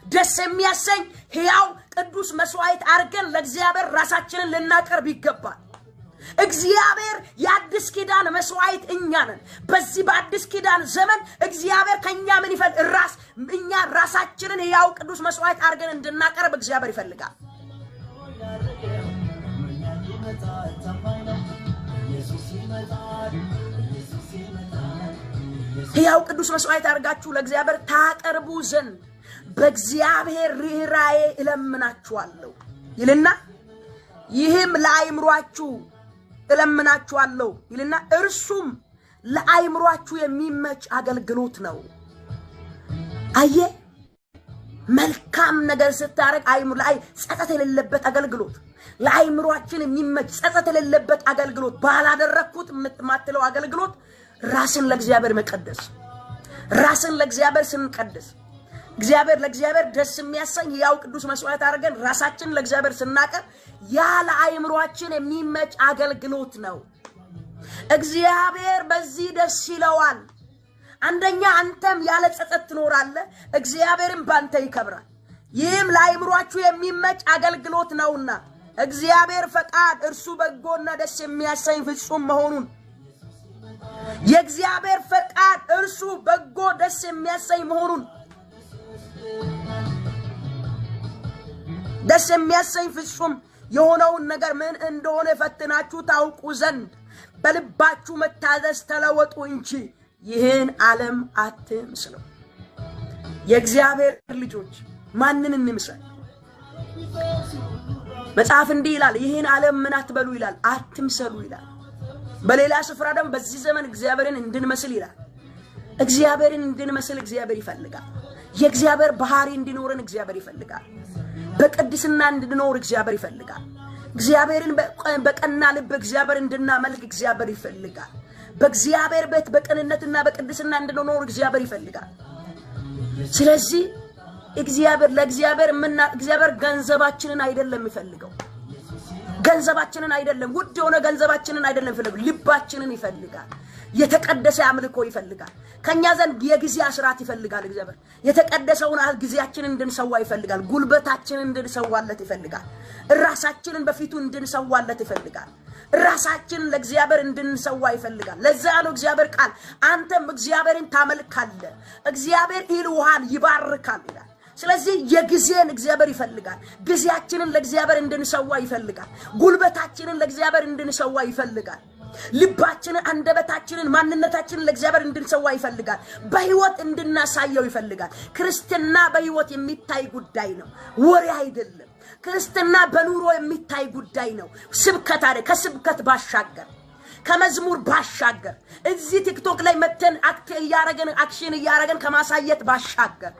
ደስ የሚያሰኝ ሕያው ቅዱስ መስዋዕት አድርገን ለእግዚአብሔር ራሳችንን ልናቀርብ ይገባል። እግዚአብሔር የአዲስ ኪዳን መስዋዕት እኛ ነን። በዚህ በአዲስ ኪዳን ዘመን እግዚአብሔር ከኛ ምን ይፈልጋል? እኛ ራሳችንን ሕያው ቅዱስ መስዋዕት አድርገን እንድናቀርብ እግዚአብሔር ይፈልጋል። ሕያው ቅዱስ መስዋዕት አድርጋችሁ ለእግዚአብሔር ታቀርቡ ዘንድ በእግዚአብሔር ርኅራኄ እለምናችኋለሁ ይልና ይህም ለአእምሮአችሁ እለምናችኋለሁ ይልና እርሱም ለአእምሮአችሁ የሚመች አገልግሎት ነው። አየ መልካም ነገር ስታረግ አእምሮ ላይ ጸጸት የሌለበት አገልግሎት፣ ለአእምሮአችን የሚመች ጸጸት የሌለበት አገልግሎት፣ ባላደረኩት የምትማትለው አገልግሎት ራስን ለእግዚአብሔር መቀደስ። ራስን ለእግዚአብሔር ስንቀደስ እግዚአብሔር ለእግዚአብሔር ደስ የሚያሰኝ ያው ቅዱስ መስዋዕት አድርገን ራሳችንን ለእግዚአብሔር ስናቀር ያለ አይምሮአችን የሚመጭ አገልግሎት ነው። እግዚአብሔር በዚህ ደስ ይለዋል። አንደኛ አንተም ያለ ጸጸት ትኖራለህ፣ እግዚአብሔርም ባንተ ይከብራል። ይህም ለአይምሮአችሁ የሚመጭ አገልግሎት ነውና እግዚአብሔር ፈቃድ እርሱ በጎና ደስ የሚያሰኝ ፍጹም መሆኑን የእግዚአብሔር ፈቃድ እርሱ በጎ ደስ የሚያሰኝ መሆኑን ደስ የሚያሰኝ ፍጹም የሆነውን ነገር ምን እንደሆነ ፈትናችሁ ታውቁ ዘንድ በልባችሁ መታዘዝ ተለወጡ እንጂ ይህን ዓለም አትምሰሉ። የእግዚአብሔር ልጆች ማንን እንምሰል? መጽሐፍ እንዲህ ይላል፣ ይህን ዓለም ምን አትበሉ ይላል፣ አትምሰሉ ይላል። በሌላ ስፍራ ደግሞ በዚህ ዘመን እግዚአብሔርን እንድንመስል ይላል። እግዚአብሔርን እንድንመስል እግዚአብሔር ይፈልጋል። የእግዚአብሔር ባህሪ እንዲኖረን እግዚአብሔር ይፈልጋል። በቅድስና እንድንኖር እግዚአብሔር ይፈልጋል። እግዚአብሔርን በቀና ልብ እግዚአብሔር እንድናመልክ እግዚአብሔር ይፈልጋል። በእግዚአብሔር ቤት በቅንነትና በቅድስና እንድንኖር እግዚአብሔር ይፈልጋል። ስለዚህ እግዚአብሔር ገንዘባችንን አይደለም የሚፈልገው። ገንዘባችንን አይደለም፣ ውድ የሆነ ገንዘባችንን አይደለም የሚፈልገው፣ ልባችንን ይፈልጋል። የተቀደሰ አምልኮ ይፈልጋል። ከኛ ዘንድ የጊዜ አስራት ይፈልጋል። እግዚአብሔር የተቀደሰውን ጊዜያችንን እንድንሰዋ ይፈልጋል። ጉልበታችንን እንድንሰዋለት ይፈልጋል። ራሳችንን በፊቱ እንድንሰዋለት ይፈልጋል። ራሳችንን ለእግዚአብሔር እንድንሰዋ ይፈልጋል። ለዛ ነው እግዚአብሔር ቃል አንተም እግዚአብሔርን ታመልካለህ፣ እግዚአብሔር እህል ውሃን ይባርካል ይላል። ስለዚህ የጊዜን እግዚአብሔር ይፈልጋል። ጊዜያችንን ለእግዚአብሔር እንድንሰዋ ይፈልጋል። ጉልበታችንን ለእግዚአብሔር እንድንሰዋ ይፈልጋል። ልባችንን፣ አንደበታችንን፣ ማንነታችንን ለእግዚአብሔር እንድንሰዋ ይፈልጋል። በህይወት እንድናሳየው ይፈልጋል። ክርስትና በህይወት የሚታይ ጉዳይ ነው፣ ወሬ አይደለም። ክርስትና በኑሮ የሚታይ ጉዳይ ነው። ስብከት አይደል፣ ከስብከት ባሻገር ከመዝሙር ባሻገር እዚህ ቲክቶክ ላይ መተን አክሽን እያረገን ከማሳየት ባሻገር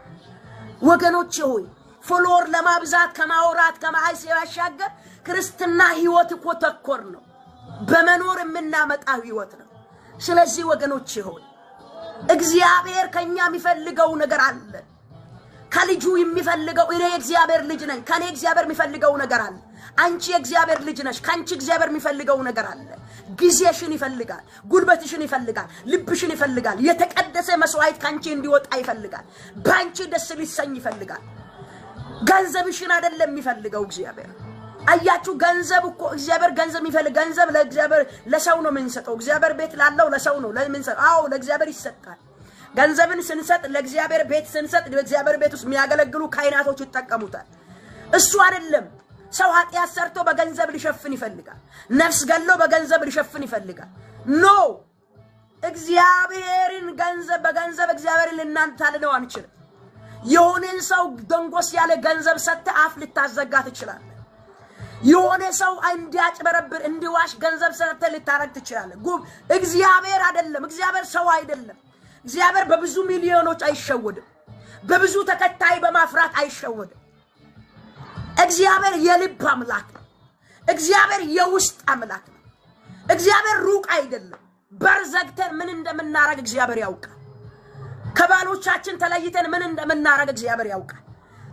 ወገኖች ሆይ ፎሎወር ለማብዛት ከማውራት ከማይስ ባሻገር ክርስትና ህይወት እኮ ተኮር ነው። በመኖር የምናመጣው ህይወት ነው። ስለዚህ ወገኖች ሆይ እግዚአብሔር ከኛ የሚፈልገው ነገር አለ። ከልጁ የሚፈልገው እኔ የእግዚአብሔር ልጅ ነኝ፣ ከኔ እግዚአብሔር የሚፈልገው ነገር አለ። አንቺ የእግዚአብሔር ልጅ ነሽ፣ ካንቺ እግዚአብሔር የሚፈልገው ነገር አለ። ጊዜሽን ይፈልጋል፣ ጉልበትሽን ይፈልጋል፣ ልብሽን ይፈልጋል። የተቀደሰ መስዋዕት ካንቺ እንዲወጣ ይፈልጋል። ባንቺ ደስ ሊሰኝ ይፈልጋል። ገንዘብሽን አይደለም የሚፈልገው እግዚአብሔር። አያችሁ ገንዘብ እኮ እግዚአብሔር ገንዘብ የሚፈልግ ገንዘብ ለእግዚአብሔር ለሰው ነው የምንሰጠው። እግዚአብሔር ቤት ላለው ለሰው ነው ለምንሰጠው። አዎ ለእግዚአብሔር ይሰጣል። ገንዘብን ስንሰጥ ለእግዚአብሔር ቤት ስንሰጥ ለእግዚአብሔር ቤት ውስጥ የሚያገለግሉ ካህናቶች ይጠቀሙታል። እሱ አይደለም። ሰው ኃጢአት ሰርቶ በገንዘብ ሊሸፍን ይፈልጋል። ነፍስ ገሎ በገንዘብ ሊሸፍን ይፈልጋል። ኖ እግዚአብሔርን በገንዘብ እግዚአብሔርን ልናንታልለው አንችልም። የሆነን ሰው ደንጎስ ያለ ገንዘብ ሰጥተ አፍ ልታዘጋ ትችላለህ። የሆነ ሰው እንዲያጭበረብር እንዲዋሽ ገንዘብ ሰጥተ ልታረግ ትችላለህ። እግዚአብሔር አይደለም። እግዚአብሔር ሰው አይደለም። እግዚአብሔር በብዙ ሚሊዮኖች አይሸወድም። በብዙ ተከታይ በማፍራት አይሸወድም። እግዚአብሔር የልብ አምላክ ነው። እግዚአብሔር የውስጥ አምላክ ነው። እግዚአብሔር ሩቅ አይደለም። በርዘግተን ምን እንደምናረግ እግዚአብሔር ያውቃል። ከባሎቻችን ተለይተን ምን እንደምናረግ እግዚአብሔር ያውቃል።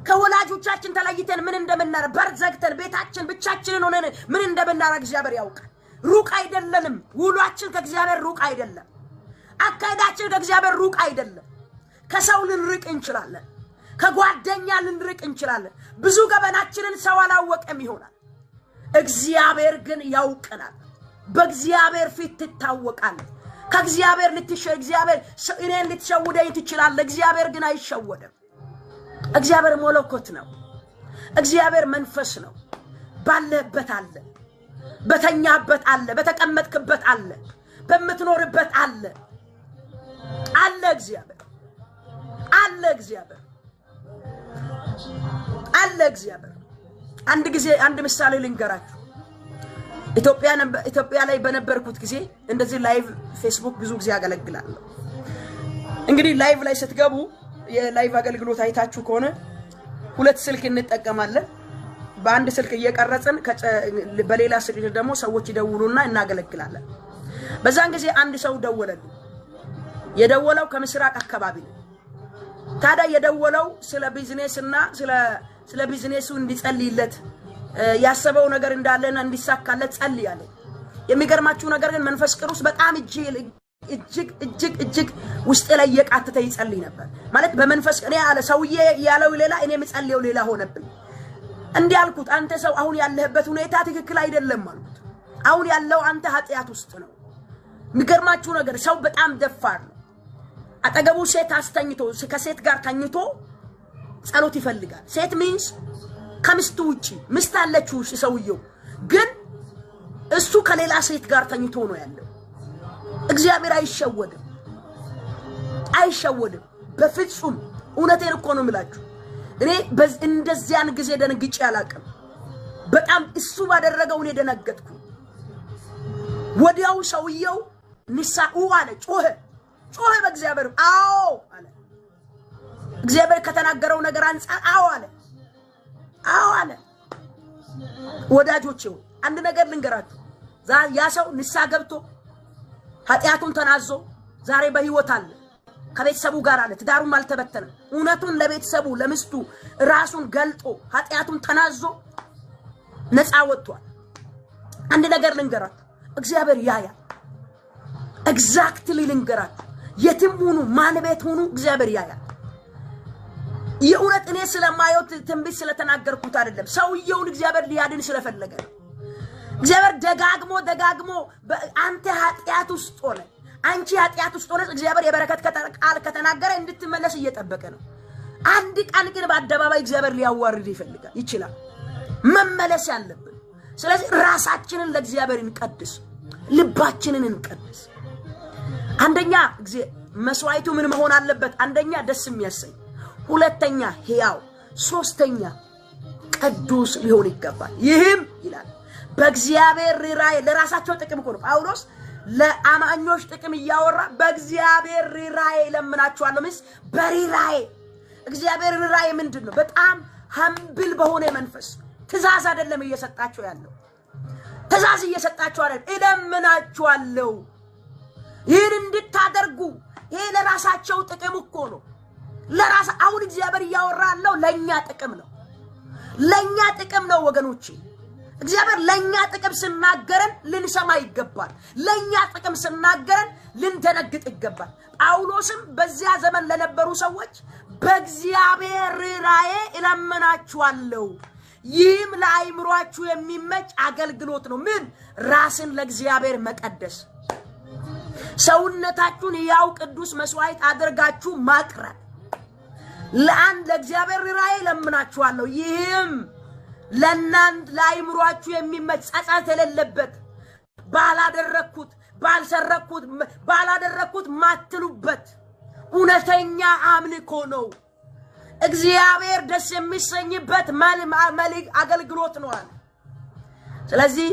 ከወላጆቻችን ተለይተን ምን እንደምናረግ በርዘግተን ቤታችን ብቻችንን ሆነን ምን እንደምናረግ እግዚአብሔር ያውቃል። ሩቅ አይደለንም። ውሏችን ከእግዚአብሔር ሩቅ አይደለም። አካሄዳችን ከእግዚአብሔር ሩቅ አይደለም። ከሰው ልንርቅ እንችላለን። ከጓደኛ ልንርቅ እንችላለን። ብዙ ገበናችንን ሰው አላወቀም ይሆናል። እግዚአብሔር ግን ያውቀናል። በእግዚአብሔር ፊት ትታወቃለህ። ከእግዚአብሔር እግዚአብሔር እኔን ልትሸውደኝ ትችላለህ። እግዚአብሔር ግን አይሸወድም። እግዚአብሔር መለኮት ነው። እግዚአብሔር መንፈስ ነው። ባለበት አለ፣ በተኛበት አለ፣ በተቀመጥክበት አለ፣ በምትኖርበት አለ። እግዚአብሔር አለ። እግዚአብሔር አንድ ጊዜ አንድ ምሳሌ ልንገራችሁ። ኢትዮጵያ ላይ በነበርኩት ጊዜ እንደዚህ ላይቭ ፌስቡክ ብዙ ጊዜ አገለግላለሁ። እንግዲህ ላይቭ ላይ ስትገቡ የላይቭ አገልግሎት አይታችሁ ከሆነ ሁለት ስልክ እንጠቀማለን። በአንድ ስልክ እየቀረጽን በሌላ ስልክ ደግሞ ሰዎች ይደውሉና እናገለግላለን። በዛን ጊዜ አንድ ሰው ደወለልኝ። የደወለው ከምስራቅ አካባቢ ነው። ታዲያ የደወለው ስለ ቢዝነስና ስለ ቢዝነሱ እንዲጸልይለት ያሰበው ነገር እንዳለና እንዲሳካለት ጸልያለሁ። የሚገርማችሁ ነገር ግን መንፈስ ቅዱስ በጣም እጅግ ውስጤ ላይ የቃተተ ይጸልይ ነበር ማለት በመንፈስ እኔ ያለ ሰውዬ ያለው ሌላ እኔ ምጸልየው ሌላ ሆነብኝ። እንዲህ አልኩት አንተ ሰው አሁን ያለህበት ሁኔታ ትክክል አይደለም አልኩት። አሁን ያለው አንተ ኃጢአት ውስጥ ነው። የሚገርማችሁ ነገር ሰው በጣም ደፋር ነው። አጠገቡ ሴት አስተኝቶ ከሴት ጋር ተኝቶ ጸሎት ይፈልጋል። ሴት ሚንስ ከሚስቱ ውጪ ሚስት አለችው ሰውየው ግን እሱ ከሌላ ሴት ጋር ተኝቶ ነው ያለው። እግዚአብሔር አይሸወድም በፍጹም። እውነቴን እኮ ነው የምላችሁ። እኔ እንደዚያን ጊዜ ደንግጬ አላቅም። በጣም እሱ ባደረገው እኔ ደነገጥኩ። ወዲያው ሰውየው ንሳኡ አለ ጮኸ በእግዚአብሔር አዎ አለ። እግዚአብሔር ከተናገረው ነገር አንፃር አዎ አለ። ወዳጆቼ አንድ ነገር ልንገራችሁ። ያ ሰው ንሳ ገብቶ ኃጢአቱን ተናዞ ዛሬ በህይወት አለ። ከቤተሰቡ ጋር አለ። ትዳሩም አልተበተነም። እውነቱን ለቤተሰቡ ለሚስቱ ራሱን ገልጦ ኃጢአቱን ተናዞ ነፃ ወጥቷል። አንድ ነገር ልንገራችሁ። እግዚአብሔር ያያል። ኤግዛክትሊ ልንገራችሁ። የትም ሁኑ ማን ቤት ሁኑ እግዚአብሔር ያያል። የእውነት እኔ ስለማየው ትንቢት ስለተናገርኩት አይደለም። ሰውየውን እግዚአብሔር ሊያድን ስለፈለገ እግዚአብሔር ደጋግሞ አንተ ኃጢአት ውስጥ ሆነ አንቺ ኃጢአት ውስጥ ሆነ እግዚአብሔር የበረከት ቃል ከተናገረ እንድትመለስ እየጠበቀ ነው። አንድ ቀን ግን በአደባባይ እግዚአብሔር ሊያዋርድ ይችላል። መመለስ ያለብን። ስለዚህ ራሳችንን ለእግዚአብሔር እንቀድስ፣ ልባችንን እንቀድስ። አንደኛ መስዋዕቱ ምን መሆን አለበት? አንደኛ ደስ የሚያሰኝ፣ ሁለተኛ ሕያው፣ ሶስተኛ ቅዱስ ሊሆን ይገባል። ይህም ይላል በእግዚአብሔር ራእይ ለራሳቸው ጥቅም እኮ ነው ጳውሎስ ለአማኞች ጥቅም እያወራ በእግዚአብሔር ራእይ ለምናችኋለሁ። ምስ በራእይ እግዚአብሔር ራእይ ምንድነው? በጣም ሀምብል በሆነ መንፈስ ትእዛዝ አይደለም እየሰጣቸው ያለው። ትእዛዝ እየሰጣቸው አይደለም፣ እለምናችኋለሁ ይህን እንድታደርጉ። ይሄ ለራሳቸው ጥቅም እኮ ነው። አሁን እግዚአብሔር እያወራ ያለው ለኛ ጥቅም ነው። ለኛ ጥቅም ነው ወገኖቼ። እግዚአብሔር ለኛ ጥቅም ሲናገረን ልንሰማ ይገባል። ለኛ ጥቅም ሲናገረን ልንደነግጥ ይገባል። ጳውሎስም በዚያ ዘመን ለነበሩ ሰዎች በእግዚአብሔር ራእይ እለምናችኋለሁ፣ ይህም ለአይምሯችሁ የሚመች አገልግሎት ነው። ምን? ራስን ለእግዚአብሔር መቀደስ፣ ሰውነታችሁን ያው ቅዱስ መስዋዕት አድርጋችሁ ማቅረብ። ለእግዚአብሔር ራእይ እለምናችኋለሁ፣ ይህም ለናንት ለአይምሯችሁ የሚመች ጸጸት የሌለበት ባላደረኩት ማትሉበት እውነተኛ አምልኮ ነው። እግዚአብሔር ደስ የሚሰኝበት አገልግሎት ነው አለ። ስለዚህ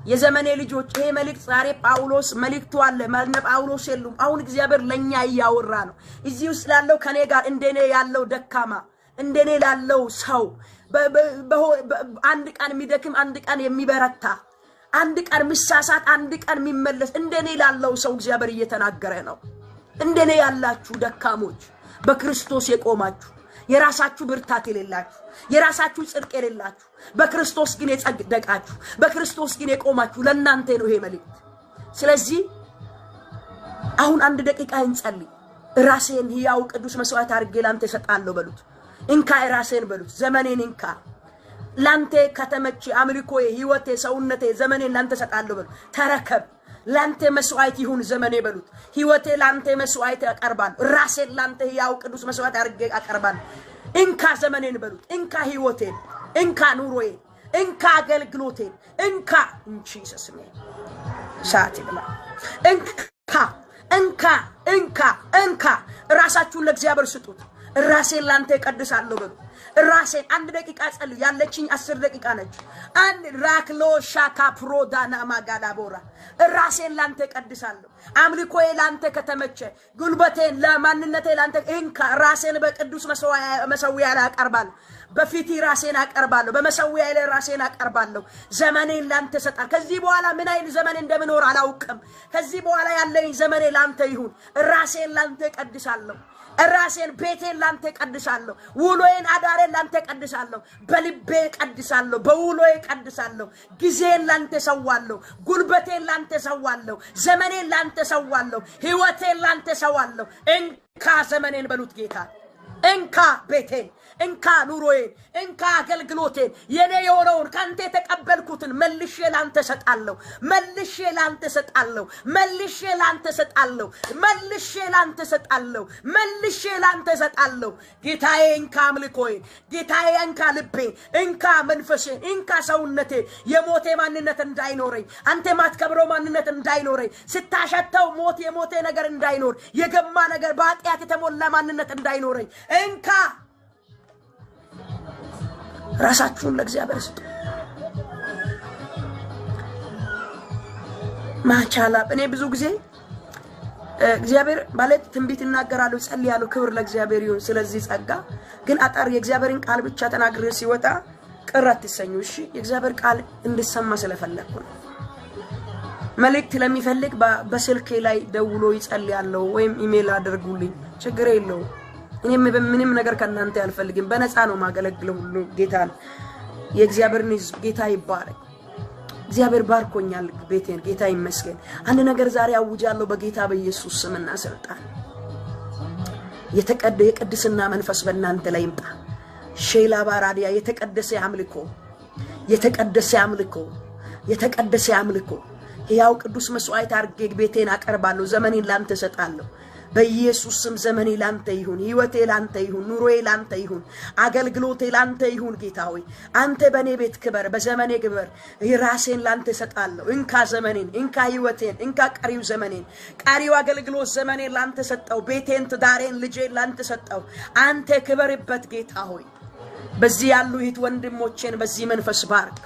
የዘመኔ ልጆች ይሄ መልእክት ዛሬ ጳውሎስ መልእክቱ አለ ማለት ጳውሎስ የሉም። አሁን እግዚአብሔር ለኛ ያወራ ነው። እዚህ ውስጥ ላለው ከኔ ጋር እንደኔ ያለው ደካማ እንደኔ ላለው ሰው አንድ ቀን የሚደክም አንድ ቀን የሚበረታ አንድ ቀን ምሳሳት አንድ ቀን የሚመለስ እንደኔ ላለው ሰው እግዚአብሔር እየተናገረ ነው። እንደኔ ያላችሁ ደካሞች በክርስቶስ የቆማችሁ የራሳችሁ ብርታት የሌላችሁ የራሳችሁ ጽድቅ የሌላችሁ በክርስቶስ ግን የጸደቃችሁ በክርስቶስ ግን የቆማችሁ ለእናንተ ነው ይሄ መልእክት። ስለዚህ አሁን አንድ ደቂቃ እንጸልይ። ራሴን ሕያው ቅዱስ መስዋዕት አድርጌ ላንተ እሰጣለሁ በሉት። እንካ ራሴን በሉት። ዘመኔን እንካ ላንተ ከተመቼ አምልኮዬ ሕይወቴ ሰውነቴ ዘመኔን ላንተ እሰጣለሁ በሉት። ተረከብ ላንተ መስዋዕት ይሁን ዘመኔ በሉት። ሕይወቴ ላንተ መስዋዕት አቀርባለሁ። ራሴን ላንተ ሕያው ቅዱስ መስዋዕት አድርጌ አቀርባለሁ። እንካ ዘመኔን በሉት። እንካ ሕይወቴን፣ እንካ ኑሮዬን፣ እንካ አገልግሎቴን፣ እንካ እንቺ ሰስሜ ሳቲ ብላ እንካ ራሳችሁን ለእግዚአብሔር ስጡት። ራሴን ላንተ እቀድሳለሁ በሉ። ራሴን አንድ ደቂቃ ጸልዩ። ያለችኝ 10 ደቂቃ ነች። አንድ ራክሎ ሻካ ፕሮዳና ማጋዳቦራ ራሴን ላንተ እቀድሳለሁ። አምልኮዬ ላንተ ከተመቸ ጉልበቴን ለማንነቴ ላንተ እንካ። ራሴን በቅዱስ መሰዊያ ላይ አቀርባለሁ። በፊቲ ራሴን አቀርባለሁ። በመሰዊያ ላይ ራሴን አቀርባለሁ። ዘመኔን ላንተ ሰጣል። ከዚህ በኋላ ምን አይነት ዘመን እንደምኖር አላውቅም። ከዚህ በኋላ ያለኝ ዘመኔ ላንተ ይሁን። ራሴን ላንተ እቀድሳለሁ። ራሴን ቤቴን ላንተ ቀድሳለሁ ውሎዬን አዳሬን ላንተ ቀድሳለሁ በልቤ ቀድሳለሁ በውሎዬ ቀድሳለሁ ጊዜን ላንተ ሰዋለሁ ጉልበቴን ላንተ ሰዋለሁ ዘመኔን ላንተ ሰዋለሁ ህይወቴን ላንተ ሰዋለሁ እንካ ዘመኔን በሉት ጌታ እንካ ቤቴን እንካ ኑሮዬን እንካ አገልግሎቴን የኔ የሆነውን ካንተ ተቀበልኩትን መልሼ ላንተ ሰጣለሁ መልሼ ላንተ ሰጣለሁ መልሼ ላንተ ሰጣለሁ መልሼ ላንተ ሰጣለሁ መልሼ ላንተ ሰጣለሁ ጌታዬ እንካ አምልኮዬን ጌታዬ እንካ ልቤን እንካ መንፈሴን እንካ ሰውነቴን የሞቴ ማንነት እንዳይኖረኝ አንተ ማትከብረው ማንነት እንዳይኖረኝ ስታሸተው ሞት የሞቴ ነገር እንዳይኖር የገማ ነገር በኃጢአት የተሞላ ማንነት እንዳይኖረኝ እንካ ራሳችሁን ለእግዚአብሔር ስጡ ማቻላ እኔ ብዙ ጊዜ እግዚአብሔር ማለት ትንቢት እናገራለሁ ጸልያለሁ ክብር ለእግዚአብሔር ይሁን ስለዚህ ጸጋ ግን አጣር የእግዚአብሔርን ቃል ብቻ ተናግሬ ሲወጣ ቅራት ይሰኙ እሺ የእግዚአብሔር ቃል እንድሰማ ስለፈለኩ መልእክት ለሚፈልግ በስልኬ ላይ ደውሎ ይጸልያለሁ ወይም ኢሜል አድርጉልኝ ችግር የለውም እኔ ምንም ነገር ከናንተ ያልፈልግም በነፃ ነው ማገለግለው ሁሉ ጌታን የእግዚአብሔርን ጌታ ይባረክ እግዚአብሔር ባርኮኛል ቤቴን ጌታ ይመስገን አንድ ነገር ዛሬ አውጃለሁ በጌታ በኢየሱስ ስምና ስልጣን የቅድስና መንፈስ በእናንተ ላይ ይምጣ ሼላ ባራዲያ የተቀደሰ አምልኮ ያው ቅዱስ መስዋዕት አርጌ ቤቴን አቀርባለሁ ዘመኔን ላንተ ሰጣለሁ በኢየሱስ ስም ዘመኔ ላንተ ይሁን ህይወቴ ላንተ ይሁን ኑሮዬ ላንተ ይሁን አገልግሎቴ ላንተ ይሁን ጌታ ሆይ አንተ በኔ ቤት ክበር በዘመኔ ክበር ራሴን ላንተ ሰጣለሁ እንካ ዘመኔን እንካ ህይወቴን እንካ ቀሪው ዘመኔን ቀሪው አገልግሎት ዘመኔን ላንተ ሰጣው ቤቴን ትዳሬን ልጄን ላንተ ሰጣው አንተ ክበርበት ጌታ ሆይ በዚህ ያሉ እህት ወንድሞቼን በዚህ መንፈስ ባርክ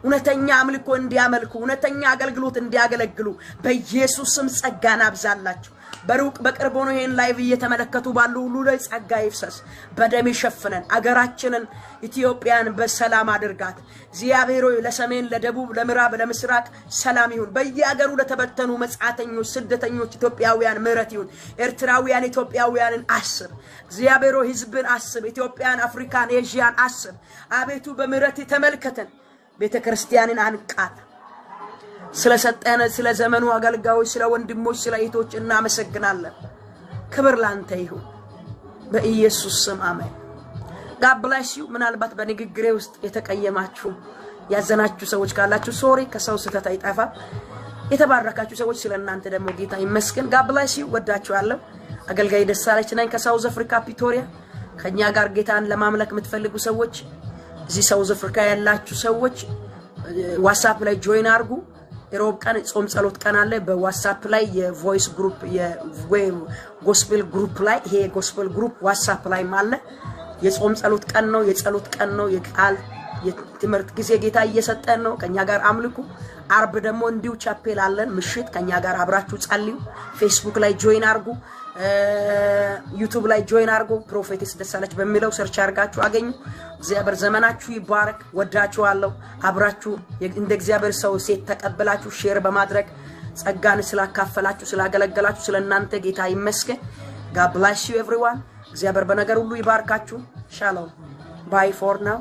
እውነተኛ አምልኮ እንዲያመልኩ እውነተኛ አገልግሎት እንዲያገለግሉ በኢየሱስ ስም ጸጋን አብዛላችሁ በሩቅ በቅርብ ሆኖ ይሄን ላይቭ እየተመለከቱ ባሉ ሁሉ ላይ ጸጋ ይፍሰስ በደም ይሸፍነን አገራችንን ኢትዮጵያን በሰላም አድርጋት እግዚአብሔር ሆይ ለሰሜን ለደቡብ ለምዕራብ ለምስራቅ ሰላም ይሁን በየአገሩ ለተበተኑ መጻተኞች ስደተኞች ኢትዮጵያውያን ምህረት ይሁን ኤርትራውያን ኢትዮጵያውያንን አስብ እግዚአብሔር ሆይ ህዝብን አስብ ኢትዮጵያን አፍሪካን ኤዥያን አስብ አቤቱ በምህረት ተመልከተን ቤተክርስቲያንን አንቃት ስለ ሰጠነ ስለ ዘመኑ አገልጋዮች ስለ ወንድሞች ስለ እህቶች እናመሰግናለን ክብር ላንተ ይሁን በኢየሱስ ስም አሜን God bless you ምናልባት በንግግሬ ውስጥ የተቀየማችሁ ያዘናችሁ ሰዎች ካላችሁ ሶሪ ከሰው ስህተት አይጠፋ የተባረካችሁ ሰዎች ስለናንተ ደግሞ ጌታ ይመስገን God bless you ወዳችኋለሁ አገልጋይ ደሳለች ነኝ ከሳውዝ አፍሪካ ፒቶሪያ ከኛ ጋር ጌታን ለማምለክ የምትፈልጉ ሰዎች እዚህ ሳውዝ አፍሪካ ያላችሁ ሰዎች ዋትስአፕ ላይ ጆይን አርጉ ሮብ ቀን ጾም ጸሎት ቀን አለ በዋትስአፕ ላይ የቮይስ ግሩፕ የጎስፔል ግሩፕ ላይ ይሄ ጎስፔል ግሩፕ ዋትስአፕ ላይ ማለ የጾም ጸሎት ቀን ነው የጸሎት ቀን ነው የቃል የትምህርት ጊዜ ጌታ እየሰጠን ነው ከኛ ጋር አምልኩ አርብ ደግሞ እንዲው ቻፔል አለን ምሽት ከኛ ጋር አብራችሁ ጸልዩ ፌስቡክ ላይ ጆይን አርጉ ዩቲዩብ ላይ ጆይን አርጉ ፕሮፌቲስ ደሳለች በሚለው ሰርች አርጋችሁ አገኙ እግዚአብሔር ዘመናችሁ ይባረክ ወዳችኋለሁ አብራችሁ እንደ እግዚአብሔር ሰው ሴት ተቀበላችሁ ሼር በማድረግ ጸጋን ስላካፈላችሁ ስላገለገላችሁ ስለናንተ ጌታ ይመስገን God bless you everyone እግዚአብሔር በነገር ሁሉ ይባርካችሁ ሻሎም bye for now